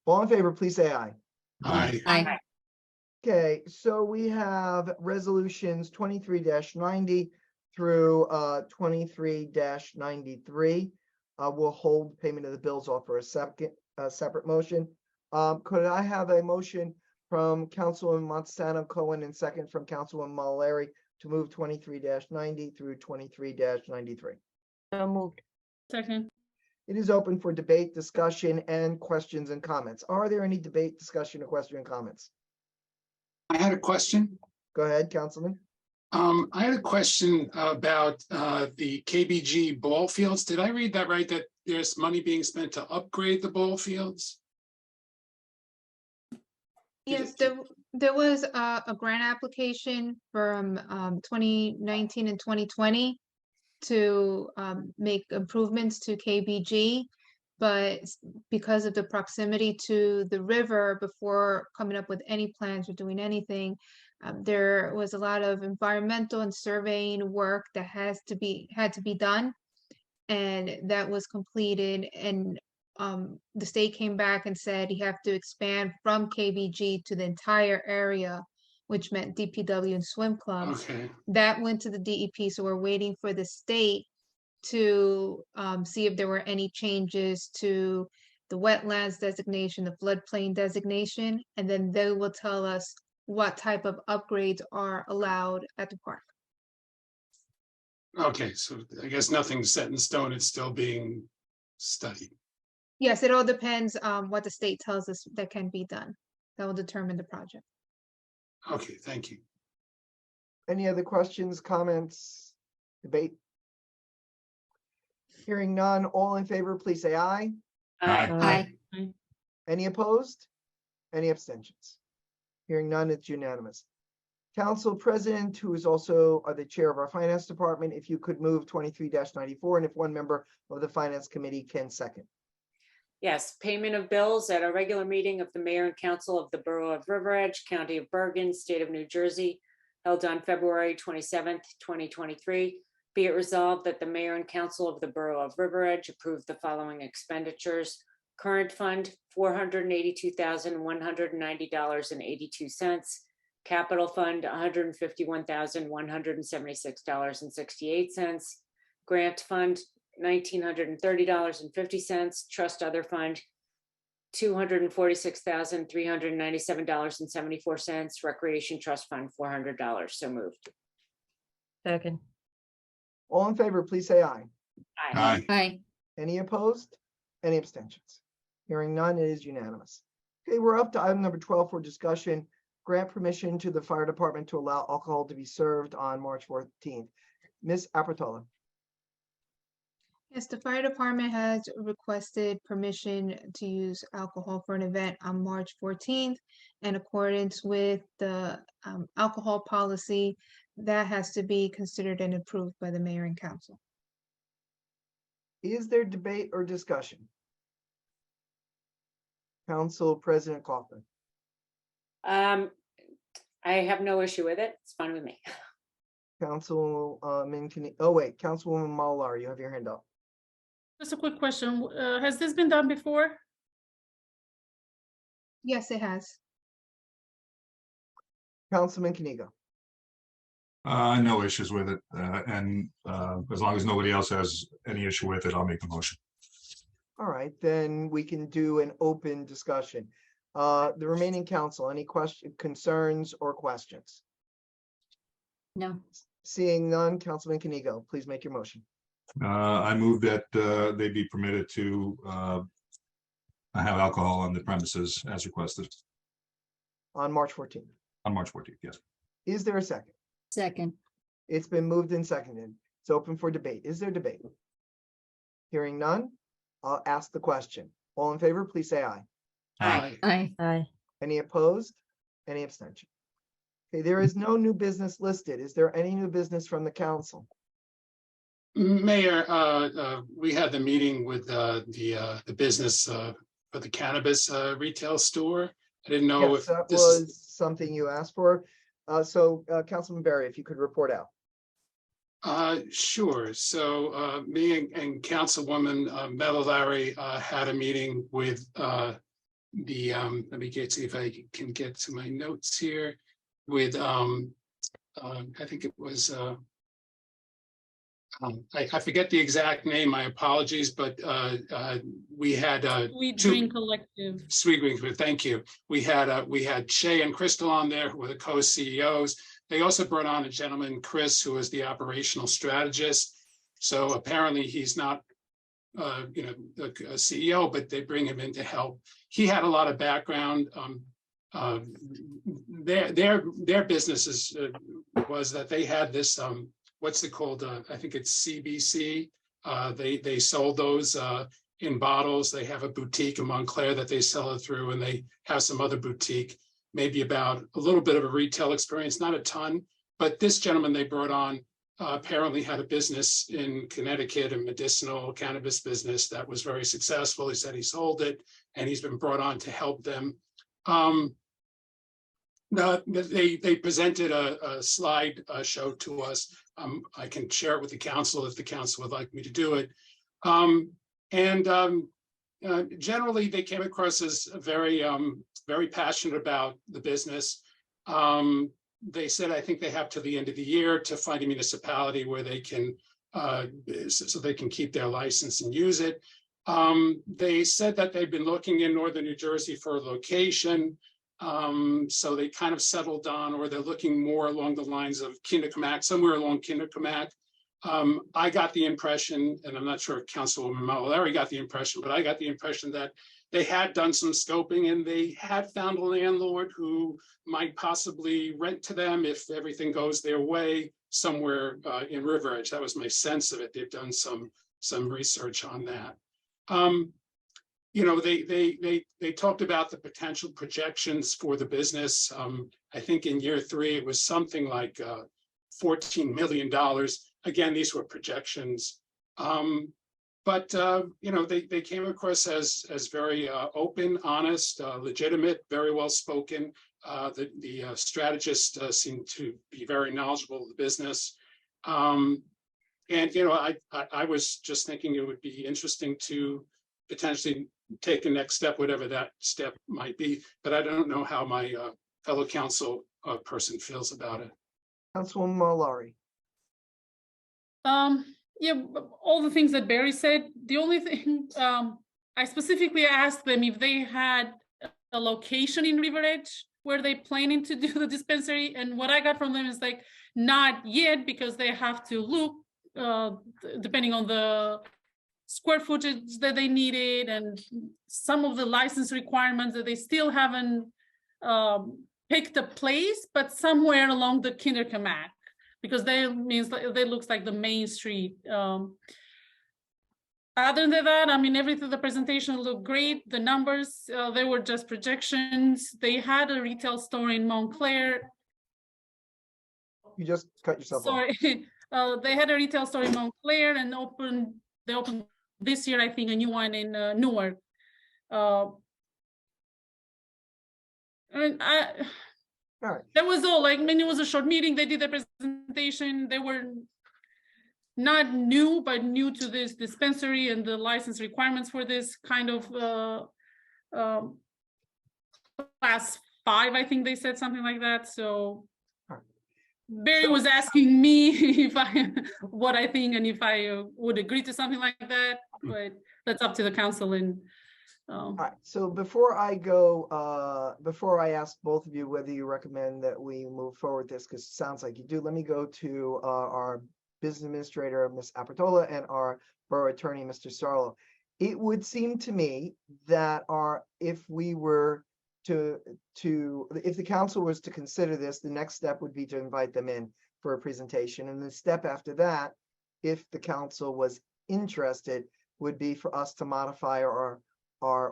All in favor, please say aye. Aye. Aye. Okay, so we have resolutions 23-90 through 23-93. We'll hold payment of the bills off for a separate motion. Could I have a motion from Councilwoman Montesano Cohen and second from Councilwoman Malalari to move 23-90 through 23-93? So moved. Second. It is open for debate, discussion, and questions and comments. Are there any debate, discussion, or question and comments? I had a question. Go ahead, Councilman. I had a question about the KBG ball fields. Did I read that right? That there's money being spent to upgrade the ball fields? Yes, there was a grant application from 2019 and 2020 to make improvements to KBG, but because of the proximity to the river, before coming up with any plans or doing anything, there was a lot of environmental and surveying work that had to be done, and that was completed. And the state came back and said you have to expand from KBG to the entire area, which meant DPW and swim clubs. Okay. That went to the DEP, so we're waiting for the state to see if there were any changes to the wetlands designation, the floodplain designation, and then they will tell us what type of upgrades are allowed at the park. Okay, so I guess nothing's set in stone. It's still being studied. Yes, it all depends on what the state tells us that can be done. That will determine the project. Okay, thank you. Any other questions, comments, debate? Hearing none, all in favor, please say aye. Aye. Aye. Any opposed? Any abstentions? Hearing none, it's unanimous. Council President, who is also the chair of our Finance Department, if you could move 23-94, and if one member of the Finance Committee can second. Yes, payment of bills at a regular meeting of the Mayor and Council of the Borough of River Edge, County of Bergen, State of New Jersey, held on February 27th, 2023. Be it resolved that the Mayor and Council of the Borough of River Edge approve the following expenditures. Current fund, $482,190.82. Capital fund, $151,176.68. Grant fund, $1,930.50. Trust other fund, $246,397.74. Recreation trust fund, $400. So moved. Second. All in favor, please say aye. Aye. Aye. Any opposed? Any abstentions? Hearing none, it is unanimous. Okay, we're up to item number 12 for discussion. Grant permission to the fire department to allow alcohol to be served on March 14th. Ms. Apertola. Yes, the fire department has requested permission to use alcohol for an event on March 14th. In accordance with the alcohol policy, that has to be considered and approved by the mayor and council. Is there debate or discussion? Council President Kaufman. I have no issue with it. It's fine with me. Councilwoman Malalari, you have your hand up. Just a quick question. Has this been done before? Yes, it has. Councilman Kaniga. No issues with it. And as long as nobody else has any issue with it, I'll make the motion. All right, then we can do an open discussion. The remaining council, any concerns or questions? No. Seeing none, Councilman Kanigo, please make your motion. I move that they be permitted to have alcohol on the premises as requested On March 14th. on March 14th. Yes. Is there a second? Second. It's been moved and seconded. It's open for debate. Is there debate? Hearing none, I'll ask the question. All in favor, please say aye. Aye. Aye. Aye. Any opposed? Any abstention? Okay, there is no new business listed. Is there any new business from the council? Mayor, we had the meeting with the business for the cannabis retail store. I didn't know Yes, if that this was is, something you asked for. So Councilman Berry, if you could report out. sure. So me and Councilwoman Malalari had a meeting with let me see if I can get to my notes here with, I think it was, I forget the exact name, my apologies, but we had We two. Dream Collective. Sweet Green, thank you. We had Shay and Crystal on there, who were the co-CEOs. They also brought on a gentleman, Chris, who is the operational strategist. So apparently he's not, a CEO, but they bring him in to help. He had a lot of background. Their businesses was that they had this, what's it called? I think it's CBC. They sold those in bottles. They have a boutique in Montclair that they sell it through, and they have some other boutique, maybe about a little bit of a retail experience, not a ton. But this gentleman they brought on apparently had a business in Connecticut, a medicinal cannabis business that was very successful. He said he sold it, and he's been brought on to help them. They presented a slide show to us. I can share it with the council if the council would like me to do it. Generally, they came across as very, very passionate about the business. They said, I think they have to the end of the year to find a municipality where they can, so they can keep their license and use it. They said that they've been looking in northern New Jersey for a location. So they kind of settled on, or they're looking more along the lines of Kinderkamak, somewhere along Kinderkamak. I got the impression, and I'm not sure if Councilwoman Mallory got the impression, but I got the impression that they had done some scoping and they had found a landlord who might possibly rent to them if everything goes their way somewhere in River Edge. That was my sense of it. They've done some research on that. They talked about the potential projections for the business. I think in year 3, it was something like $14 million. Again, these were projections. But they came across as very open, honest, legitimate, very well spoken. The strategist seemed to be very knowledgeable of the business. I was just thinking it would be interesting to potentially take a next step, whatever that step might be. But I don't know how my fellow council person feels about it. Councilwoman Mallory. Yeah, all the things that Barry said. The only thing I specifically asked them if they had a location in River Edge where they planning to do the dispensary, and what I got from them is like not yet, because they have to look depending on the square footage that they needed and some of the license requirements that they still haven't picked a place, but somewhere along the Kinderkamak, because that means that looks like the main street. Other than that, I mean, everything, the presentation looked great. The numbers, they were just projections. They had a retail store in Montclair. You just cut yourself off. Sorry, they had a retail store in Montclair and they opened this year, I think, a new one in Newark. That was all. Like, I mean, it was a short meeting. They did the presentation. They were not new, but new to this dispensary and the license requirements for this kind of class 5, I think they said something like that. So Barry was asking me what I think and if I would agree to something like that, but that's up to the council. And all right, so before I go, before I ask both of you whether you recommend that we move forward this, because it sounds like you do, let me go to our business administrator, Ms. Apertola, and our borough attorney, Mr. Sarlo. It would seem to me that if the council was to consider this, the next step would be to invite them in for a presentation. And the step after that, if the council was interested, would be for us to modify our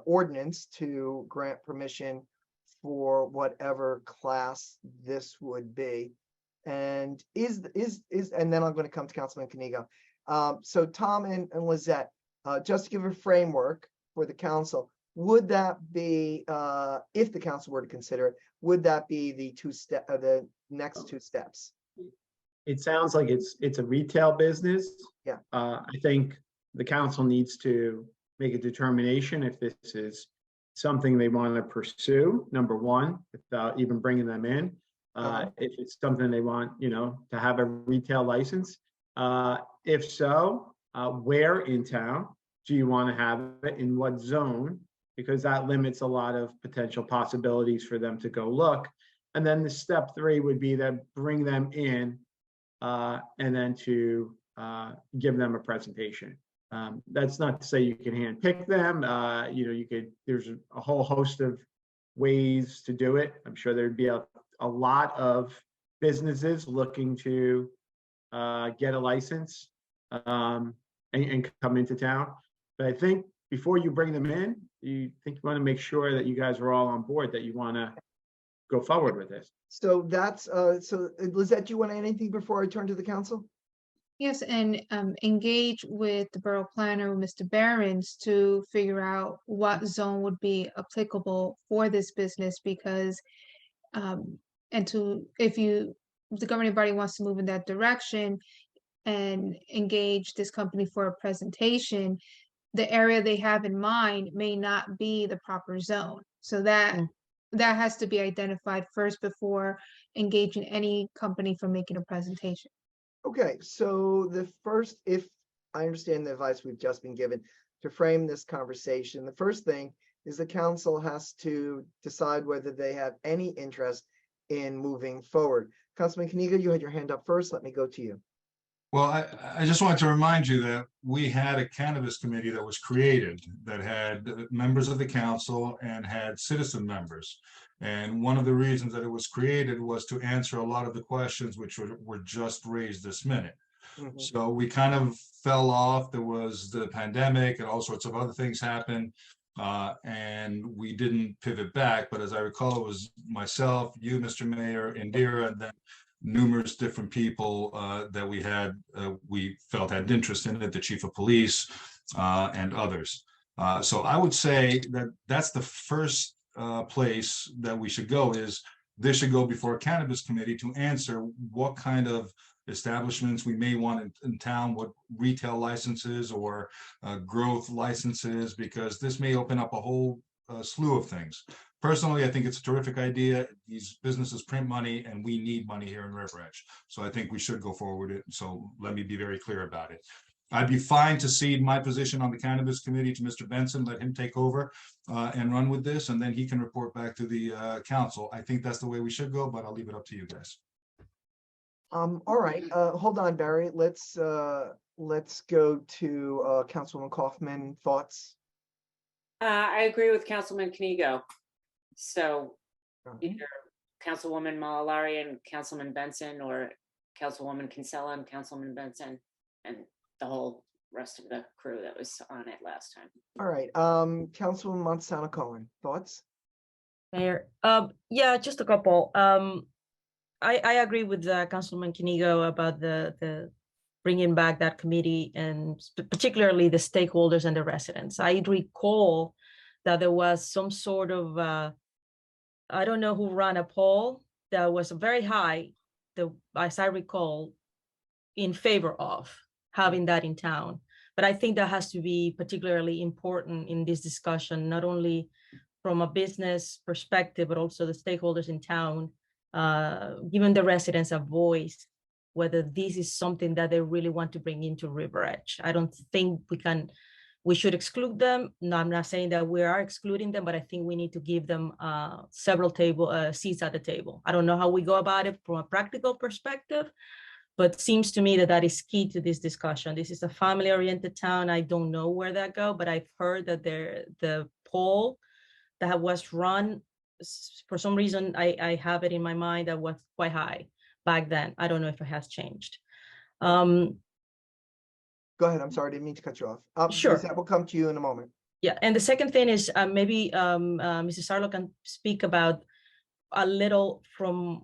ordinance to grant permission for whatever class this would be. And and then I'm going to come to Councilman Kanigo. So Tom and Lizette, just to give a framework for the council, would that be, if the council were to consider it, would that be the next 2 steps? It sounds like it's a retail business. Yeah. I think the council needs to make a determination if this is something they want to pursue, number one, without even bringing them in. If it's something they want, to have a retail license. If so, where in town do you want to have it, in what zone? Because that limits a lot of potential possibilities for them to go look. And then the step 3 would be to bring them in and then to give them a presentation. That's not to say you can handpick them. There's a whole host of ways to do it. I'm sure there'd be a lot of businesses looking to get a license and come into town. But I think before you bring them in, you want to make sure that you guys are all on board, that you want to go forward with this. So that's, so Lizette, do you want anything before I turn to the council? Yes, and engage with the borough planner, Mr. Behrens, to figure out what zone would be applicable for this business, because if the governing body wants to move in that direction and engage this company for a presentation, the area they have in mind may not be the proper zone. So that has to be identified first before engaging any company for making a presentation. Okay, so the first, if I understand the advice we've just been given to frame this conversation, the first thing is the council has to decide whether they have any interest in moving forward. Councilman Kaniga, you had your hand up first. Let me go to you. Well, I just wanted to remind you that we had a cannabis committee that was created that had members of the council and had citizen members. And one of the reasons that it was created was to answer a lot of the questions which were just raised this minute. So we kind of fell off. There was the pandemic and all sorts of other things happened. And we didn't pivot back. But as I recall, it was myself, you, Mr. Mayor, Indira, and then numerous different people that we felt had interest in it, the chief of police and others. So I would say that that's the first place that we should go. Is this should go before a cannabis committee to answer what kind of establishments we may want in town, what retail licenses or growth licenses, because this may open up a whole slew of things. Personally, I think it's a terrific idea. These businesses print money and we need money here in River Edge. So I think we should go forward it. So let me be very clear about it. I'd be fine to cede my position on the cannabis committee to Mr. Benson, let him take over and run with this, and then he can report back to the council. I think that's the way we should go, but I'll leave it up to you guys. All right, hold on, Barry. Let's go to Councilwoman Kaufman. Thoughts? I agree with Councilman Kanigo. So either Councilwoman Malalari and Councilman Benson, or Councilwoman Kinsella and Councilman Benson, and the whole rest of the crew that was on it last time. All right, Councilwoman Montesano Cohen, thoughts? Mayor, yeah, just a couple. I agree with Councilman Kanigo about the bringing back that committee, and particularly the stakeholders and the residents. I recall that there was some sort of, I don't know who ran a poll that was very high, as I recall, in favor of having that in town. But I think that has to be particularly important in this discussion, not only from a business perspective, but also the stakeholders in town, giving the residents a voice, whether this is something that they really want to bring into River Edge. I don't think we should exclude them. No, I'm not saying that we are excluding them, but I think we need to give them several seats at the table. I don't know how we go about it from a practical perspective, but it seems to me that that is key to this discussion. This is a family-oriented town. I don't know where that go, but I've heard that the poll that was run, for some reason, I have it in my mind that was quite high back then. I don't know if it has changed. Go ahead. I'm sorry, I didn't mean to cut you off. Sure. We'll come to you in a moment. Yeah, and the second thing is maybe Mrs. Sarlo can speak about a little for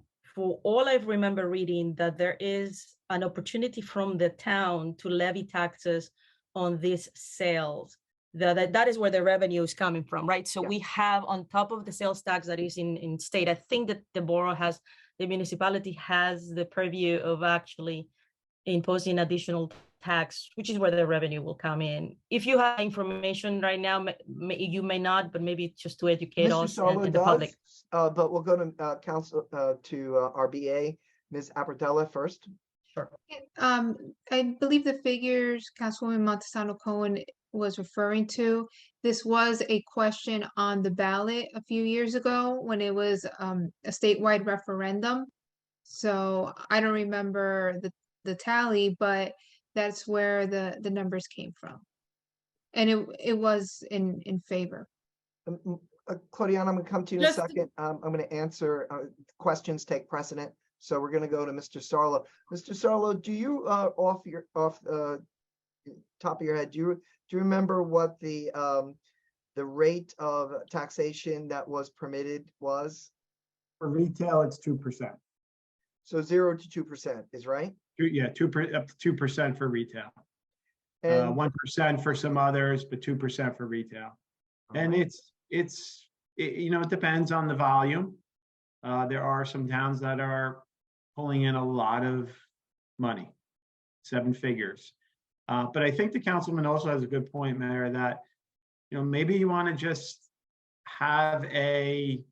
all I remember reading, that there is an opportunity from the town to levy taxes on these sales. That is where the revenue is coming from, right? So we have, on top of the sales tax that is in state, I think that the municipality has the purview of actually imposing additional tax, which is where the revenue will come in. If you have information right now, you may not, but maybe just to educate Mr. us Sarlo and the public. does, but we'll go to council, to RBA, Ms. Apardella first. Sure. I believe the figures Councilwoman Montesano Cohen was referring to, this was a question on the ballot a few years ago when it was a statewide referendum. So I don't remember the tally, but that's where the numbers came from. And it was in favor. Claudiana, I'm gonna come to you in a Just- second. I'm gonna answer, questions take precedent. So we're gonna go to Mr. Sarlo. Mr. Sarlo, do you, off top of your head, do you remember what the rate of taxation that was permitted was? For retail, it's 2%. So 0 to 2% is right? Yeah, up to 2% for retail. And 1% for some others, but 2% for retail. And it depends on the volume. There are some towns that are pulling in a lot of money, 7 figures. But I think the councilman also has a good point, Mayor, that, maybe you want to just have a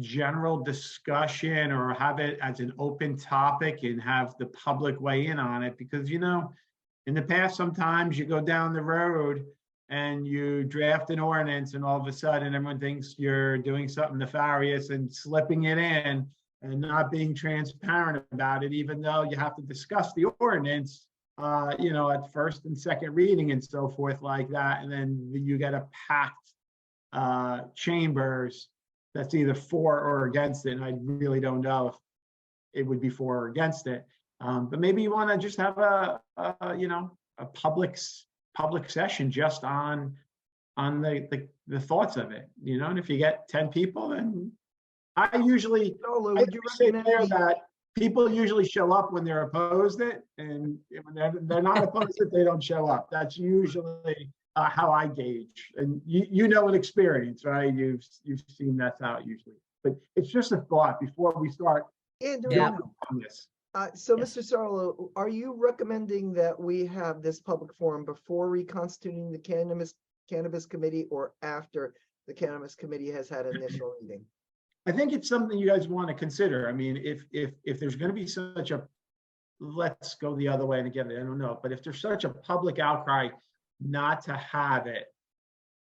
general discussion or have it as an open topic and have the public weigh in on it. Because, in the past, sometimes you go down the road and you draft an ordinance and all of a sudden everyone thinks you're doing something nefarious and slipping it in and not being transparent about it, even though you have to discuss the ordinance, at first and second reading and so forth like that. And then you get a packed chambers that's either for or against it. And I really don't know if it would be for or against it. But maybe you want to just have a public session just on the thoughts of it, and if you get 10 people, then I usually say there that people usually show up when they're opposed it, and when they're not opposed it, they don't show up. That's usually how I gauge, and in experience, right? You've seen that's how it usually. But it's just a thought before we start. On this. So, Mr. Sarlo, are you recommending that we have this public forum before reconstituting the cannabis committee or after the cannabis committee has had an initial meeting? I think it's something you guys want to consider. I mean, if there's going to be such a, let's go the other way, and again, I don't know, but if there's such a public outcry not to have it,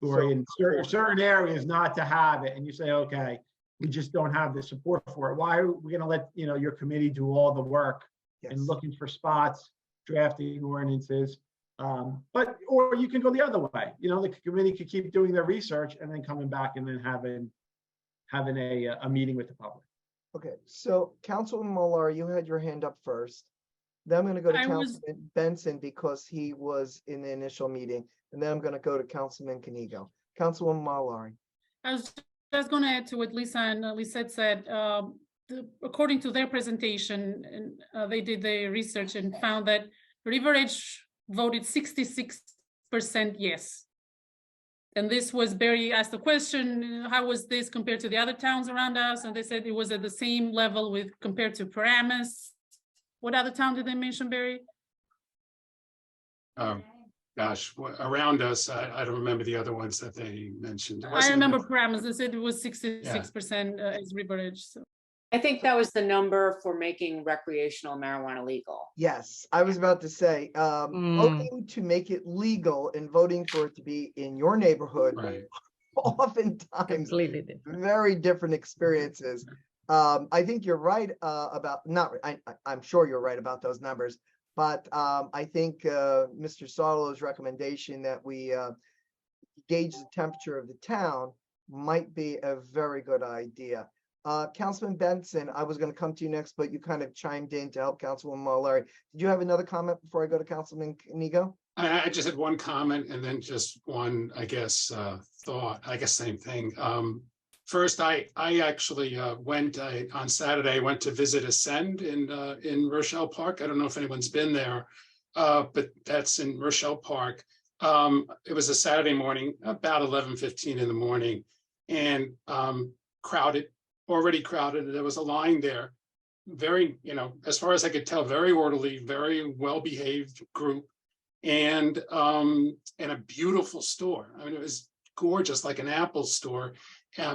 or in certain areas not to have it, and you say, okay, we just don't have the support for it. Why are we going to let your committee do all the work and looking for spots, drafting ordinances? Or you can go the other way. The committee could keep doing their research and then coming back and then having a meeting with the public. Okay, so Councilman Molar, you had your hand up first. Then I'm going to go to Councilman Benson because he was in the initial meeting, and then I'm going to go to Councilman Canigo. Councilwoman Malari. I was just going to add to what Lisa and Lisette said. According to their presentation, and they did the research and found that River Edge voted 66% yes. And this was Barry asked the question, how was this compared to the other towns around us? And they said it was at the same level with compared to Paramus. What other town did they mention, Barry? Gosh, around us, I don't remember the other ones that they mentioned. I remember Paramus, they said it was 66% as River Edge. So. I think that was the number for making recreational marijuana legal. Yes, I was about to say, voting to make it legal and voting for it to be in your neighborhood, oftentimes very different experiences. I think you're right about, I'm sure you're right about those numbers, but I think Mr. Sarlo's recommendation that we gauge the temperature of the town might be a very good idea. Councilman Benson, I was going to come to you next, but you kind of chimed in to help Councilwoman Malari. Did you have another comment before I go to Councilman Canigo? I just had one comment and then just one, thought, same thing. First, I actually went on Saturday, went to visit Ascend in Rochelle Park. I don't know if anyone's been there, but that's in Rochelle Park. It was a Saturday morning, about 11:15 in the morning, and crowded. Already crowded. There was a line there. very, as far as I could tell, very orderly, very well-behaved group, and a beautiful store. I mean, it was gorgeous, like an Apple store,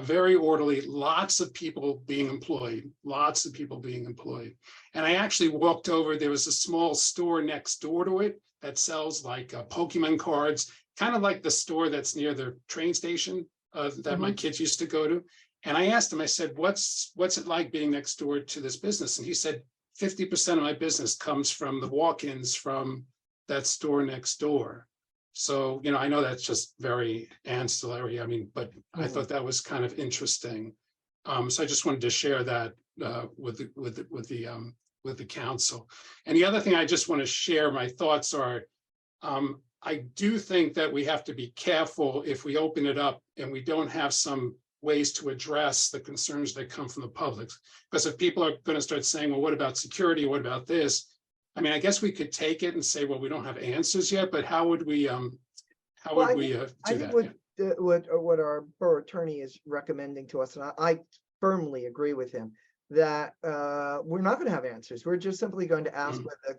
very orderly, lots of people being employed, And I actually walked over, there was a small store next door to it that sells like Pokemon cards, kind of like the store that's near the train station that my kids used to go to. And I asked him, I said, what's it like being next door to this business? And he said, 50% of my business comes from the walk-ins from that store next door. So, I know that's just very ancillary. I mean, but I thought that was kind of interesting. So I just wanted to share that with the council. And the other thing I just want to share my thoughts are, I do think that we have to be careful if we open it up and we don't have some ways to address the concerns that come from the public. Because if people are going to start saying, well, what about security? What about this? I mean, I guess we could take it and say, well, we don't have answers yet, but how would we do that? What our borough attorney is recommending to us, and I firmly agree with him, that we're not going to have answers. We're just simply going to ask whether the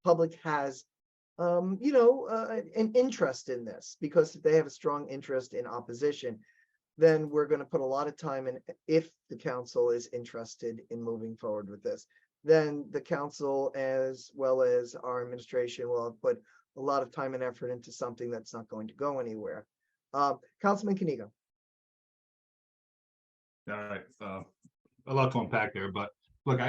public has, an interest in this, because if they have a strong interest in opposition, then we're going to put a lot of time in. If the council is interested in moving forward with this, then the council as well as our administration will put a lot of time and effort into something that's not going to go anywhere. Councilman Kaniga. All right, a lot to unpack there, but look,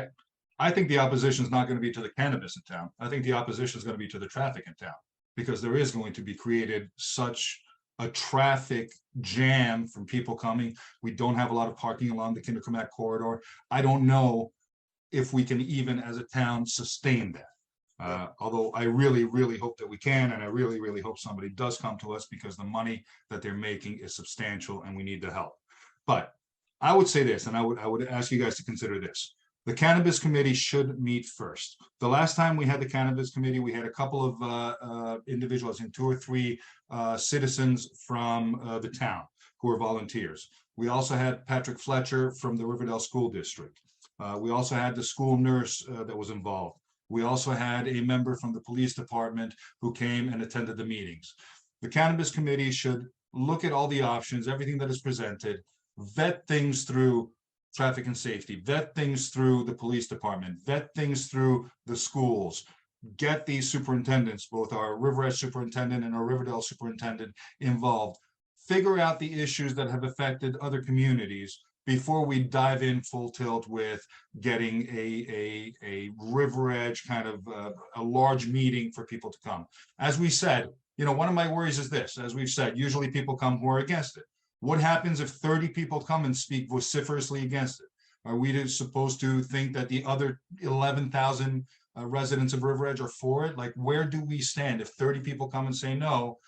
I think the opposition is not going to be to the cannabis in town. I think the opposition is going to be to the traffic in town, because there is going to be created such a traffic jam from people coming. We don't have a lot of parking along the Kindercomack corridor. I don't know if we can even as a town sustain that. Although I really, really hope that we can, and I really, really hope somebody does come to us, because the money that they're making is substantial and we need the help. But I would say this, and I would ask you guys to consider this. The Cannabis Committee should meet first. The last time we had the Cannabis Committee, we had a couple of individuals, and 2 or 3 citizens from the town who were volunteers. We also had Patrick Fletcher from the Riverdale School District. We also had the school nurse that was involved. We also had a member from the police department who came and attended the meetings. The Cannabis Committee should look at all the options, everything that is presented, vet things through traffic and safety, vet things through the police department, vet things through the schools, get these superintendents, both our River Edge superintendent and our Riverdale superintendent, involved, figure out the issues that have affected other communities before we dive in full tilt with getting a River Edge kind of a large meeting for people to come. As we said, one of my worries is this, as we've said, usually people come who are against it. What happens if 30 people come and speak vociferously against it? Are we supposed to think that the other 11,000 residents of River Edge are for it? Like, where do we stand if 30 people come and say no?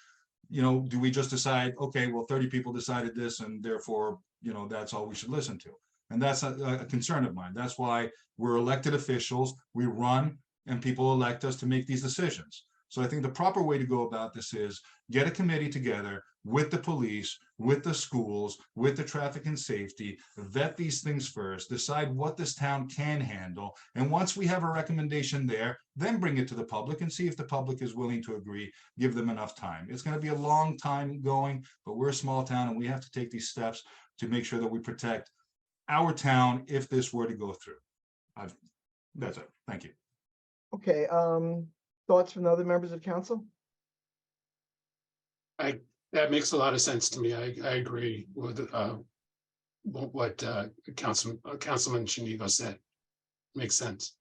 Do we just decide, okay, well, 30 people decided this, and therefore, that's all we should listen to? And that's a concern of mine. That's why we're elected officials. We run, and people elect us to make these decisions. So I think the proper way to go about this is get a committee together with the police, with the schools, with the traffic and safety, vet these things first, decide what this town can handle. And once we have a recommendation there, then bring it to the public and see if the public is willing to agree, give them enough time. It's going to be a long time going, but we're a small town and we have to take these steps to make sure that we protect our town if this were to go through. That's it. Thank you. Okay, thoughts from the other members of council? That makes a lot of sense to me. I agree with what Councilman Shanigo said. Makes sense.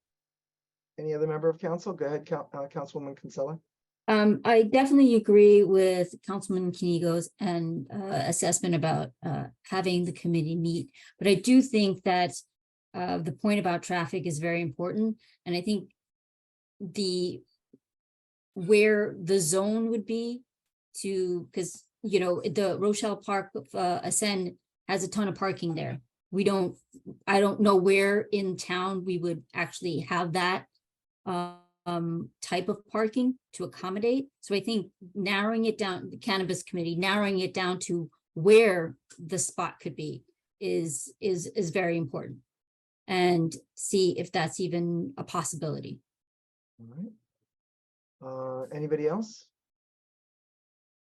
Any other member of council? Go ahead, Councilwoman Kinsella. I definitely agree with Councilman Kanigo's and assessment about having the committee meet, but I do think that the point about traffic is very important, and I think where the zone would be because the Rochelle Park Ascend has a ton of parking there. I don't know where in town we would actually have that type of parking to accommodate. So I think narrowing it down, the Cannabis Committee narrowing it down to where the spot could be is very important. and see if that's even a possibility. All right. Anybody else?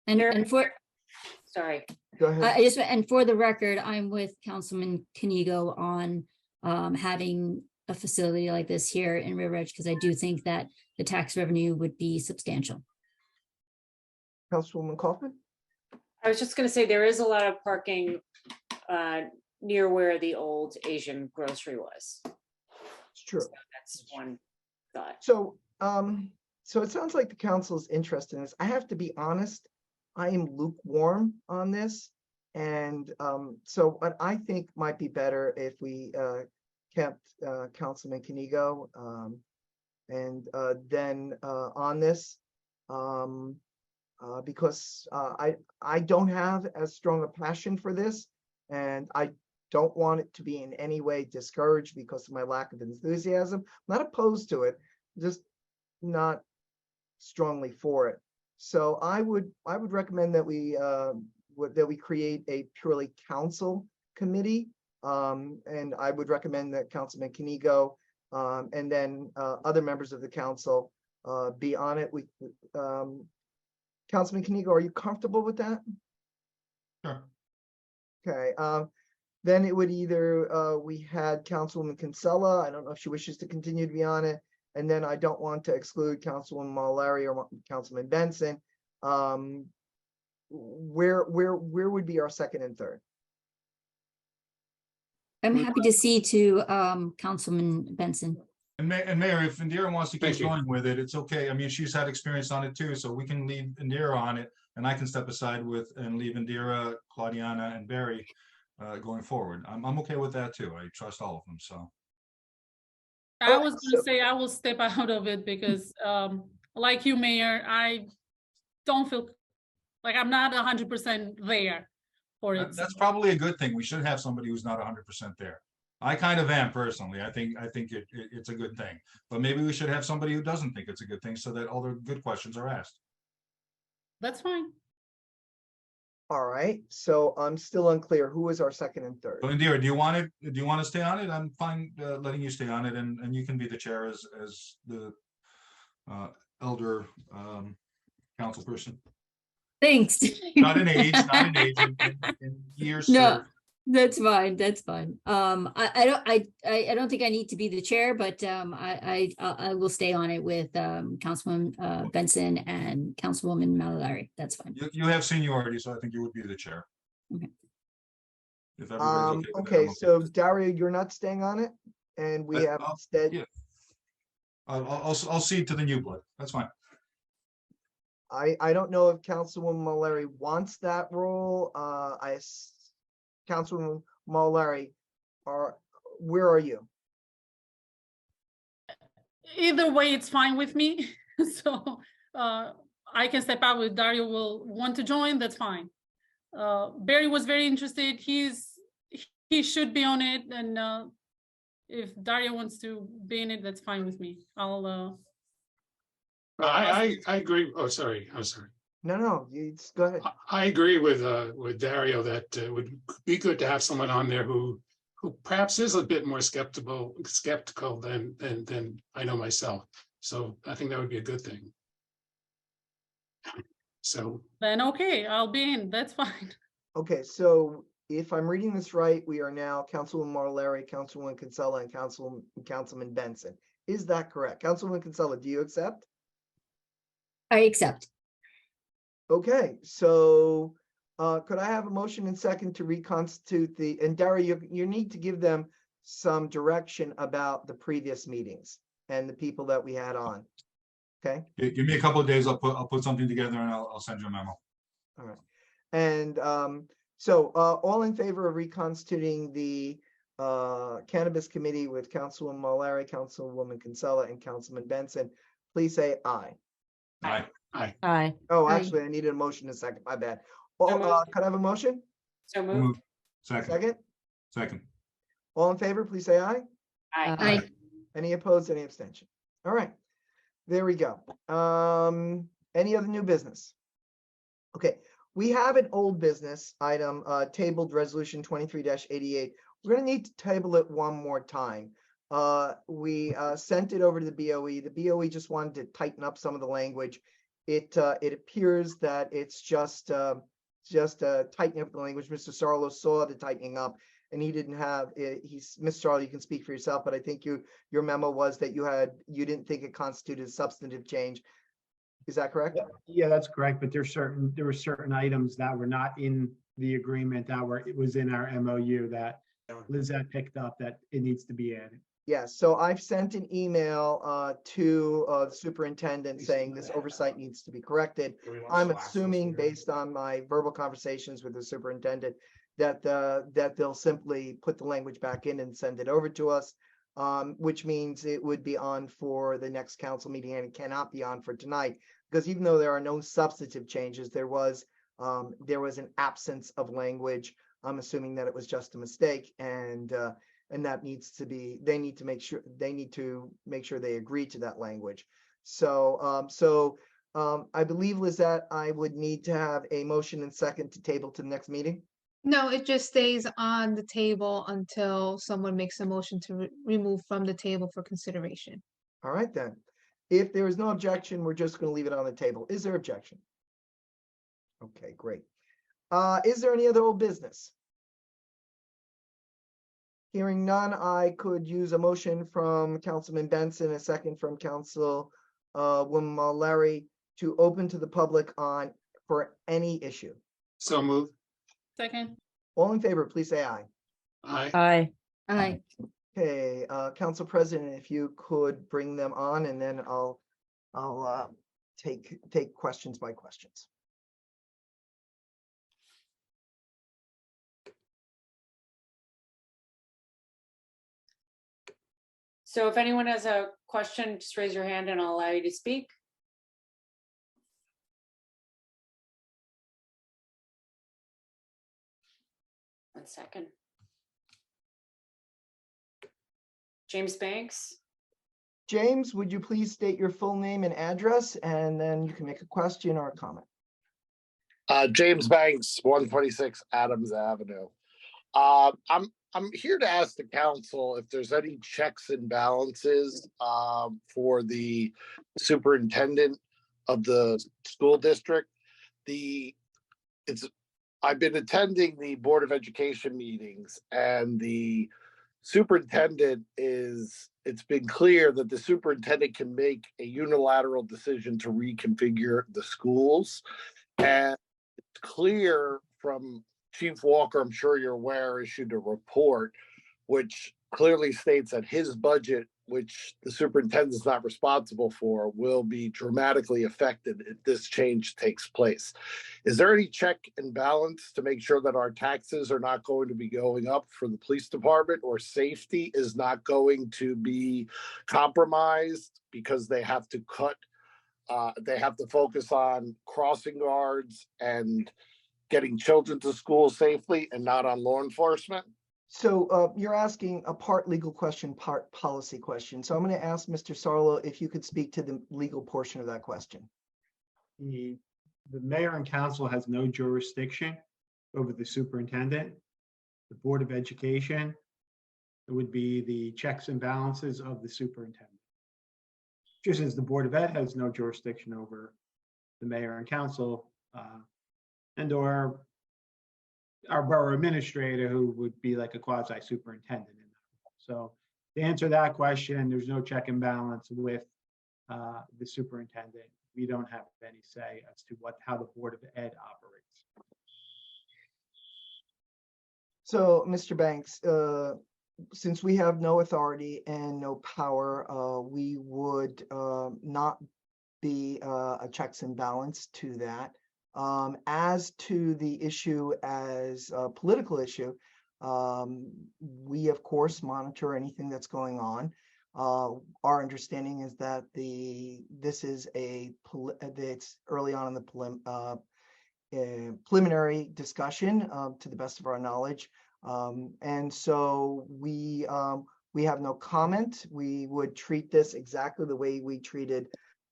And, There- and for, Sorry. Go ahead. I just, and for the record, I'm with Councilman Kenigo on having a facility like this here in River Edge, because I do think that the tax revenue would be substantial. Councilwoman Kaufman? I was just gonna say, there is a lot of parking near where the old Asian grocery was. It's true. So that's one thought. So, so it sounds like the council's interested in this. I have to be honest, I am lukewarm on this. And so what I think might be better if we kept Councilman Kenigo and then on this, because I don't have as strong a passion for this, and I don't want it to be in any way discouraged because of my lack of enthusiasm. I'm not opposed to it, just not strongly for it. So I would recommend that we create a purely council committee, and I would recommend that Councilman Kenigo and then other members of the council be on it. Councilman Kenigo, are you comfortable with that? Sure. Okay. Then it would either we had Councilwoman Kinsella. I don't know if she wishes to continue to be on it. And then I don't want to exclude Councilwoman Mallory or Councilman Benson. Where would be our second and third? I'm happy to see to Councilman Benson. And Mayor, if Indira wants to keep Thank you. going with it, it's okay. I mean, she's had experience on it too, so we can leave Indira on it, and I can step aside with and leave Indira, Claudiana, and Barry going forward. I'm okay with that too. I trust all of them, so. I was gonna say I will step out of it because, like you, Mayor, I don't feel like I'm not 100% there for it. That's probably a good thing. We should have somebody who's not 100% there. I kind of am personally. I think it's a good thing, but maybe we should have somebody who doesn't think it's a good thing so that all the good questions are asked. That's fine. All right. So I'm still unclear. Who is our second and third? So Indira, do you want to stay on it? I'm fine letting you stay on it, and you can be the chair as the elder council person. Thanks. Not in age, in years. No, served. that's fine. That's fine. I don't think I need to be the chair, but I will stay on it with Councilman Benson and Councilwoman Mallory. That's fine. You have seniority, so I think you would be the chair. Okay. If everybody's okay with that, Okay, I'm so Dario, you're not staying on it, and we have instead. yeah. I'll cede to the new blood. That's fine. I don't know if Councilwoman Mallory wants that role. Councilwoman Mallory, where are you? Either way, it's fine with me. So I can step out if Dario will want to join, that's fine. Barry was very interested. He should be on it, and if Dario wants to be in it, that's fine with me. I agree. Oh, sorry. I'm sorry. No, you just go ahead. I agree with Dario that it would be good to have someone on there who perhaps is a bit more skeptical than I know myself. So I think that would be a good thing. So then, okay, I'll be in, that's fine. Okay, so if I'm reading this right, we are now Councilwoman Mallory, Councilwoman Kinsella, and Councilman Benson. Is that correct? Councilwoman Kinsella, do you accept? I accept. Okay, so could I have a motion and second to reconstitute and Dario, you need to give them some direction about the previous meetings and the people that we had on. Okay. Give me a couple of days. I'll put something together and I'll send you a memo. All right. And so all in favor of reconstituting the Cannabis Committee with Councilwoman Mallory, Councilwoman Kinsella, and Councilman Benson, please say aye. Aye. Aye. Oh, Aye. actually, I needed a motion in a second. My bad. So Oh, moved. could I have a motion? So moved. Move. Second. Second. Second. All in favor, please say aye. Aye. Aye. Any opposed, any abstention? All right, there we go. Any other new business? Okay, we have an old business item, tabled resolution 23-88, we're gonna need to table it one more time. We sent it over to the BOE. The BOE just wanted to tighten up some of the language. It appears that it's just tightening up the language. Mr. Sarlo saw the tightening up, and he didn't have it. Mr. Sarlo, you can speak for yourself, but I think your memo was that you didn't think it constituted a substantive change. Is that correct? Yeah, that's correct, but there were certain items that were not in the agreement it was in our MOU that Lizette picked up that it needs to be added. Yes, so I've sent an email to the superintendent saying this oversight needs to be corrected. I'm assuming based on my verbal conversations with the superintendent that they'll simply put the language back in and send it over to us, which means it would be on for the next council meeting, and it cannot be on for tonight, because even though there are no substantive changes, there was an absence of language. I'm assuming that it was just a mistake, and that needs to be, they need to make sure they agree to that language. So I believe, Lizette, I would need to have a motion and second to table to the next meeting. No, it just stays on the table until someone makes a motion to remove from the table for consideration. All right, then. If there is no objection, we're just going to leave it on the table. Is there objection? Okay, great. Is there any other old business? Hearing none, I could use a motion from Councilman Benson, a second from Councilwoman Larry, to open to the public for any issue. So moved. Second. All in favor, please say aye. Aye. Aye. Okay, Council President, if you could bring them on, and then I'll take questions by questions. So if anyone has a question, just raise your hand and I'll allow you to speak. One second. James Banks. James, would you please state your full name and address, and then you can make a question or a comment. James Banks, 126 Adams Avenue. I'm here to ask the council if there's any checks and balances for the superintendent of the school district. I've been attending the Board of Education meetings, and the superintendent it's been clear that the superintendent can make a unilateral decision to reconfigure the schools. And it's clear from Chief Walker, I'm sure you're aware, issued a report which clearly states that his budget, which the superintendent is not responsible for, will be dramatically affected if this change takes place. Is there any check and balance to make sure that our taxes are not going to be going up for the police department, or safety is not going to be compromised because they have to they have to focus on crossing guards and getting children to school safely and not on law enforcement? So you're asking a part legal question, part policy question. So I'm going to ask Mr. Sarlo if you could speak to the legal portion of that question. The mayor and council has no jurisdiction over the superintendent. The Board of Education, it would be the checks and balances of the superintendent. Just as the Board of Ed has no jurisdiction over the mayor and council, and or our borough administrator, who would be like a quasi superintendent. So to answer that question, there's no check and balance with the superintendent. We don't have any say as to how the Board of Ed operates. So, Mr. Banks, since we have no authority and no power, we would not be a checks and balance to that. As to the issue as a political issue, we of course monitor anything that's going on. Our understanding is that this is it's early on in the preliminary discussion, to the best of our knowledge, and so we have no comment. We would treat this exactly the way we treated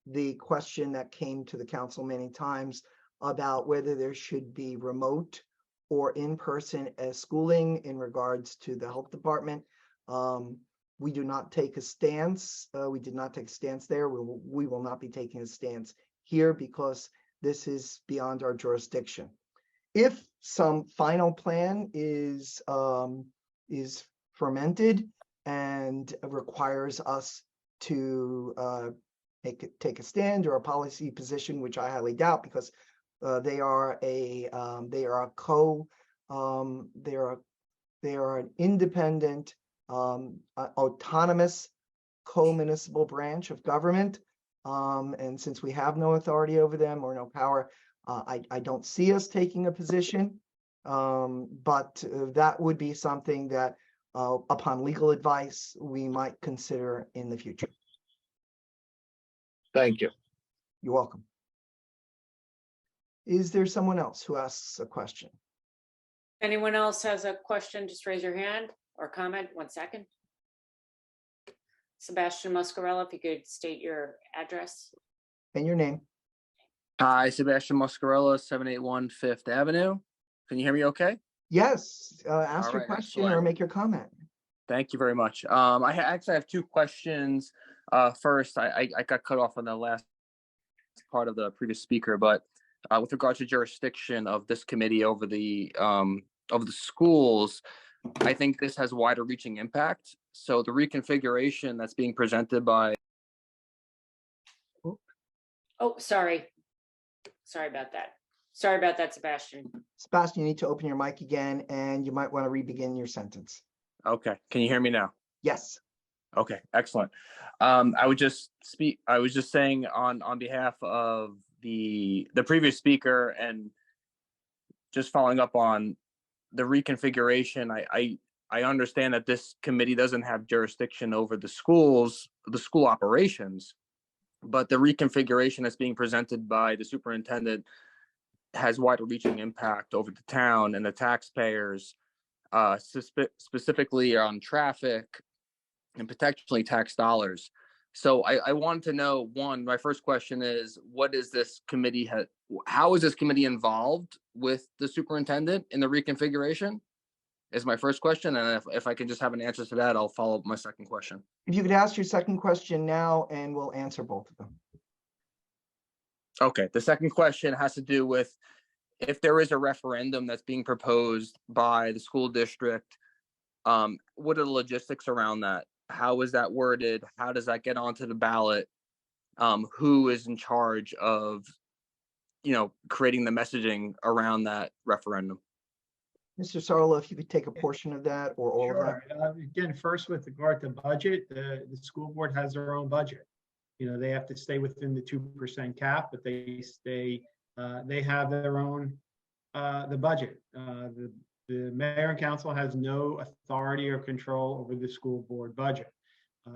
the question that came to the council many times about whether there should be remote or in-person schooling in regards to the health department. We do not take a stance. We did not take a stance there. We will not be taking a stance here because this is beyond our jurisdiction. If some final plan is fermented and requires us to take a stand or a policy position, which I highly doubt, because they are an independent, autonomous co-municipal branch of government. And since we have no authority over them or no power, I don't see us taking a position. But that would be something that, upon legal advice, we might consider in the future. Thank you. You're welcome. Is there someone else who asks a question? Anyone else has a question, just raise your hand or comment. 1 second. Sebastian Muscarella, if you could state your address. And your name. Hi, Sebastian Muscarella, 781 Fifth Avenue. Can you hear me okay? Yes, ask All your right, question or excellent. make your comment. Thank you very much. Actually have two questions. First, I got cut off on the last part of the previous speaker, but with regard to jurisdiction of this committee over the schools, I think this has wider reaching impact. So the reconfiguration that's being presented by. Oh, sorry. Sorry about that. Sorry about that, Sebastian. Sebastian, you need to open your mic again, and you might want to re-begin your sentence. Okay, can you hear me now? Yes. Okay, excellent. I was just saying on behalf of the previous speaker and just following up on the reconfiguration, I understand that this committee doesn't have jurisdiction over the school operations, but the reconfiguration that's being presented by the superintendent has wider reaching impact over the town and the taxpayers, specifically on traffic and potentially tax dollars. So I wanted to know, one, my first question is, how is this committee involved with the superintendent in the reconfiguration? Is my first question. And if I can just have an answer to that, I'll follow up my second question. If you could ask your second question now, and we'll answer both of them. Okay, the second question has to do with if there is a referendum that's being proposed by the school district, what are the logistics around that? How is that worded? How does that get onto the ballot? Who is in charge of, creating the messaging around that referendum? Mr. Sarlo, if you could take a portion of that or all of that. Sure. Again, first with regard to budget, the school board has their own budget. They have to stay within the 2% cap, but they have their own, the budget. The mayor and council has no authority or control over the school board budget.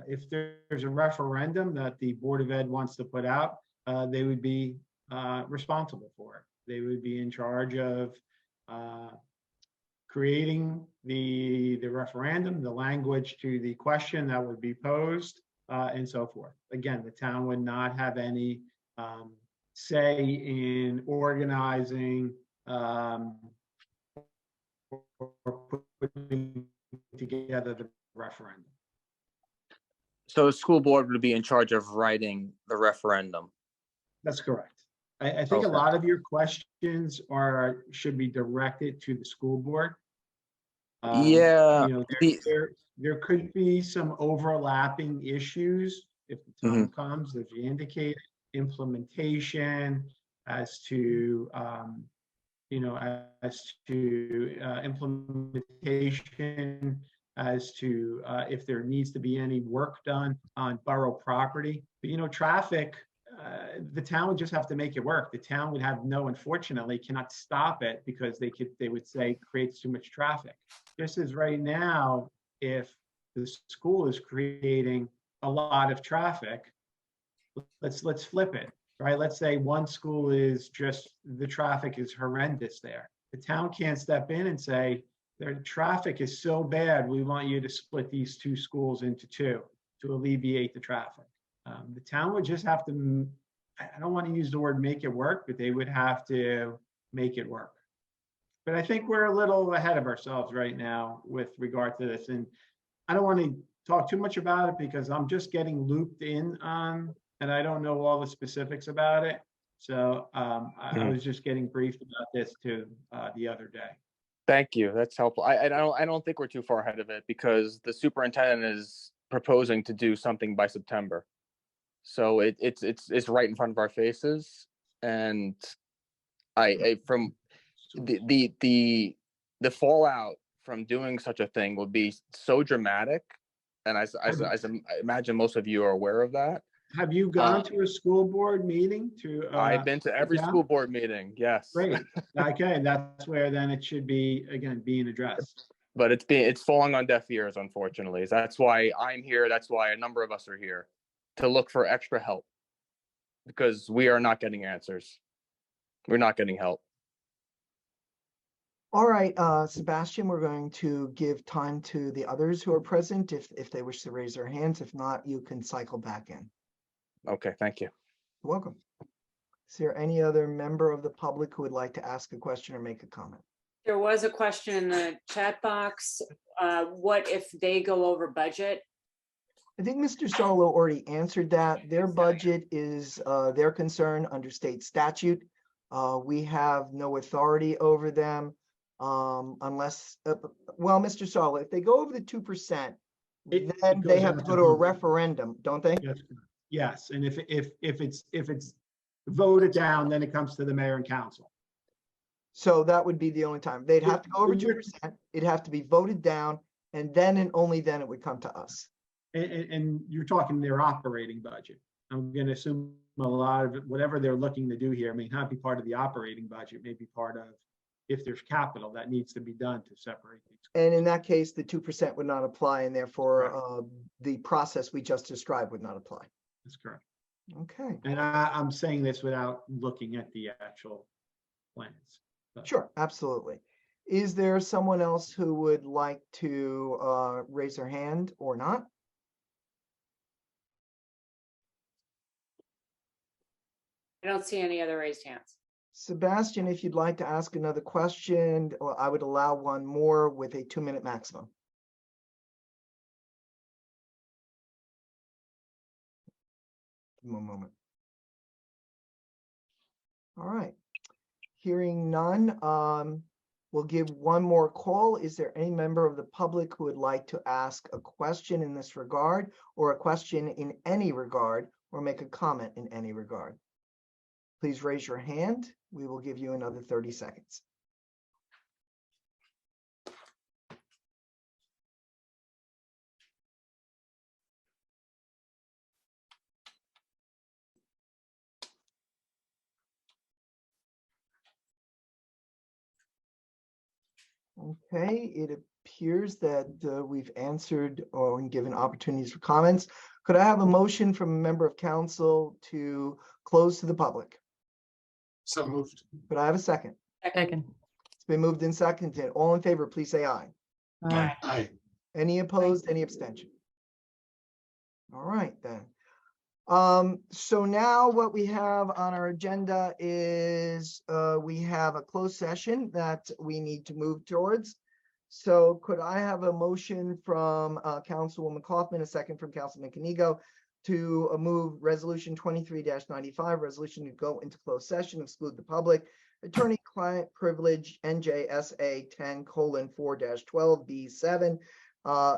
If there's a referendum that the Board of Ed wants to put out, they would be responsible for it. They would be in charge of creating the referendum, the language to the question that would be posed, and so forth. Again, the town would not have any say in organizing or putting together the referendum. So the school board would be in charge of writing the referendum. That's correct. I think a lot of your questions should be directed to the school board. There could be some overlapping issues if the time comes, as you indicate, implementation as to implementation as to if there needs to be any work done on borough property. But traffic, the town would just have to make it work. The town would have unfortunately cannot stop it because they would say creates too much traffic. Just as right now, if the school is creating a lot of traffic, let's flip it, right? Let's say one school is just, the traffic is horrendous there. The town can't step in and say, their traffic is so bad, we want you to split these two schools into two to alleviate the traffic. The town would just have to, I don't want to use the word make it work, but they would have to make it work. But I think we're a little ahead of ourselves right now with regard to this. And I don't want to talk too much about it because I'm just getting looped in on, and I don't know all the specifics about it. So I was just getting briefed about this too the other day. Thank you. That's helpful. I don't think we're too far ahead of it because the superintendent is proposing to do something by September. So it's right in front of our faces. And from the fallout from doing such a thing would be so dramatic. And I imagine most of you are aware of that. Have you gone to a school board meeting to? I've been to every yeah? school board meeting. Yes. Great. Okay, that's where then it should be, again, being addressed. But it's falling on deaf ears, unfortunately. That's why I'm here. That's why a number of us are here to look for extra help because we are not getting answers. We're not getting help. All right, Sebastian, we're going to give time to the others who are present if they wish to raise their hands. If not, you can cycle back in. Okay, thank you. You're welcome. Is there any other member of the public who would like to ask a question or make a comment? There was a question in the chat box. What if they go over budget? I think Mr. Solo already answered that. Their budget is their concern under state statute. We have no authority over them unless, well, Mr. Solo, if they go over the 2%, then they have to go to a referendum, don't they? Yes, and if it's voted down, then it comes to the mayor and council. So that would be the only time. They'd have to go over 2%. It'd have to be voted down, and then and only then it would come to us. And you're talking their operating budget. I'm going to assume a lot of whatever they're looking to do here may not be part of the operating budget, may be part of, if there's capital that needs to be done to separate these. And in that case, the 2% would not apply, and therefore the process we just described would not apply. That's correct. Okay. And I'm saying this without looking at the actual plans. But Sure, absolutely. Is there someone else who would like to raise their hand or not? I don't see any other raised hands. Sebastian, if you'd like to ask another question, I would allow one more with a 2-minute maximum. Give him a moment. All right. Hearing none, we'll give one more call. Is there any member of the public who would like to ask a question in this regard, or a question in any regard, or make a comment in any regard? Please raise your hand. We will give you another 30 seconds. Okay, it appears that we've answered or given opportunities for comments. Could I have a motion from a member of council to close to the public? So moved. Could I have a second? Second. It's been moved and seconded. All in favor, please say aye. Aye. Any opposed, any abstention? All right, then. So now what we have on our agenda is we have a closed session that we need to move towards. So could I have a motion from Councilwoman Kaufman, a second from Councilman Canigo, to move resolution 23-95, resolution to go into closed session, exclude the public, attorney-client privilege, NJSA 10:4-12B7,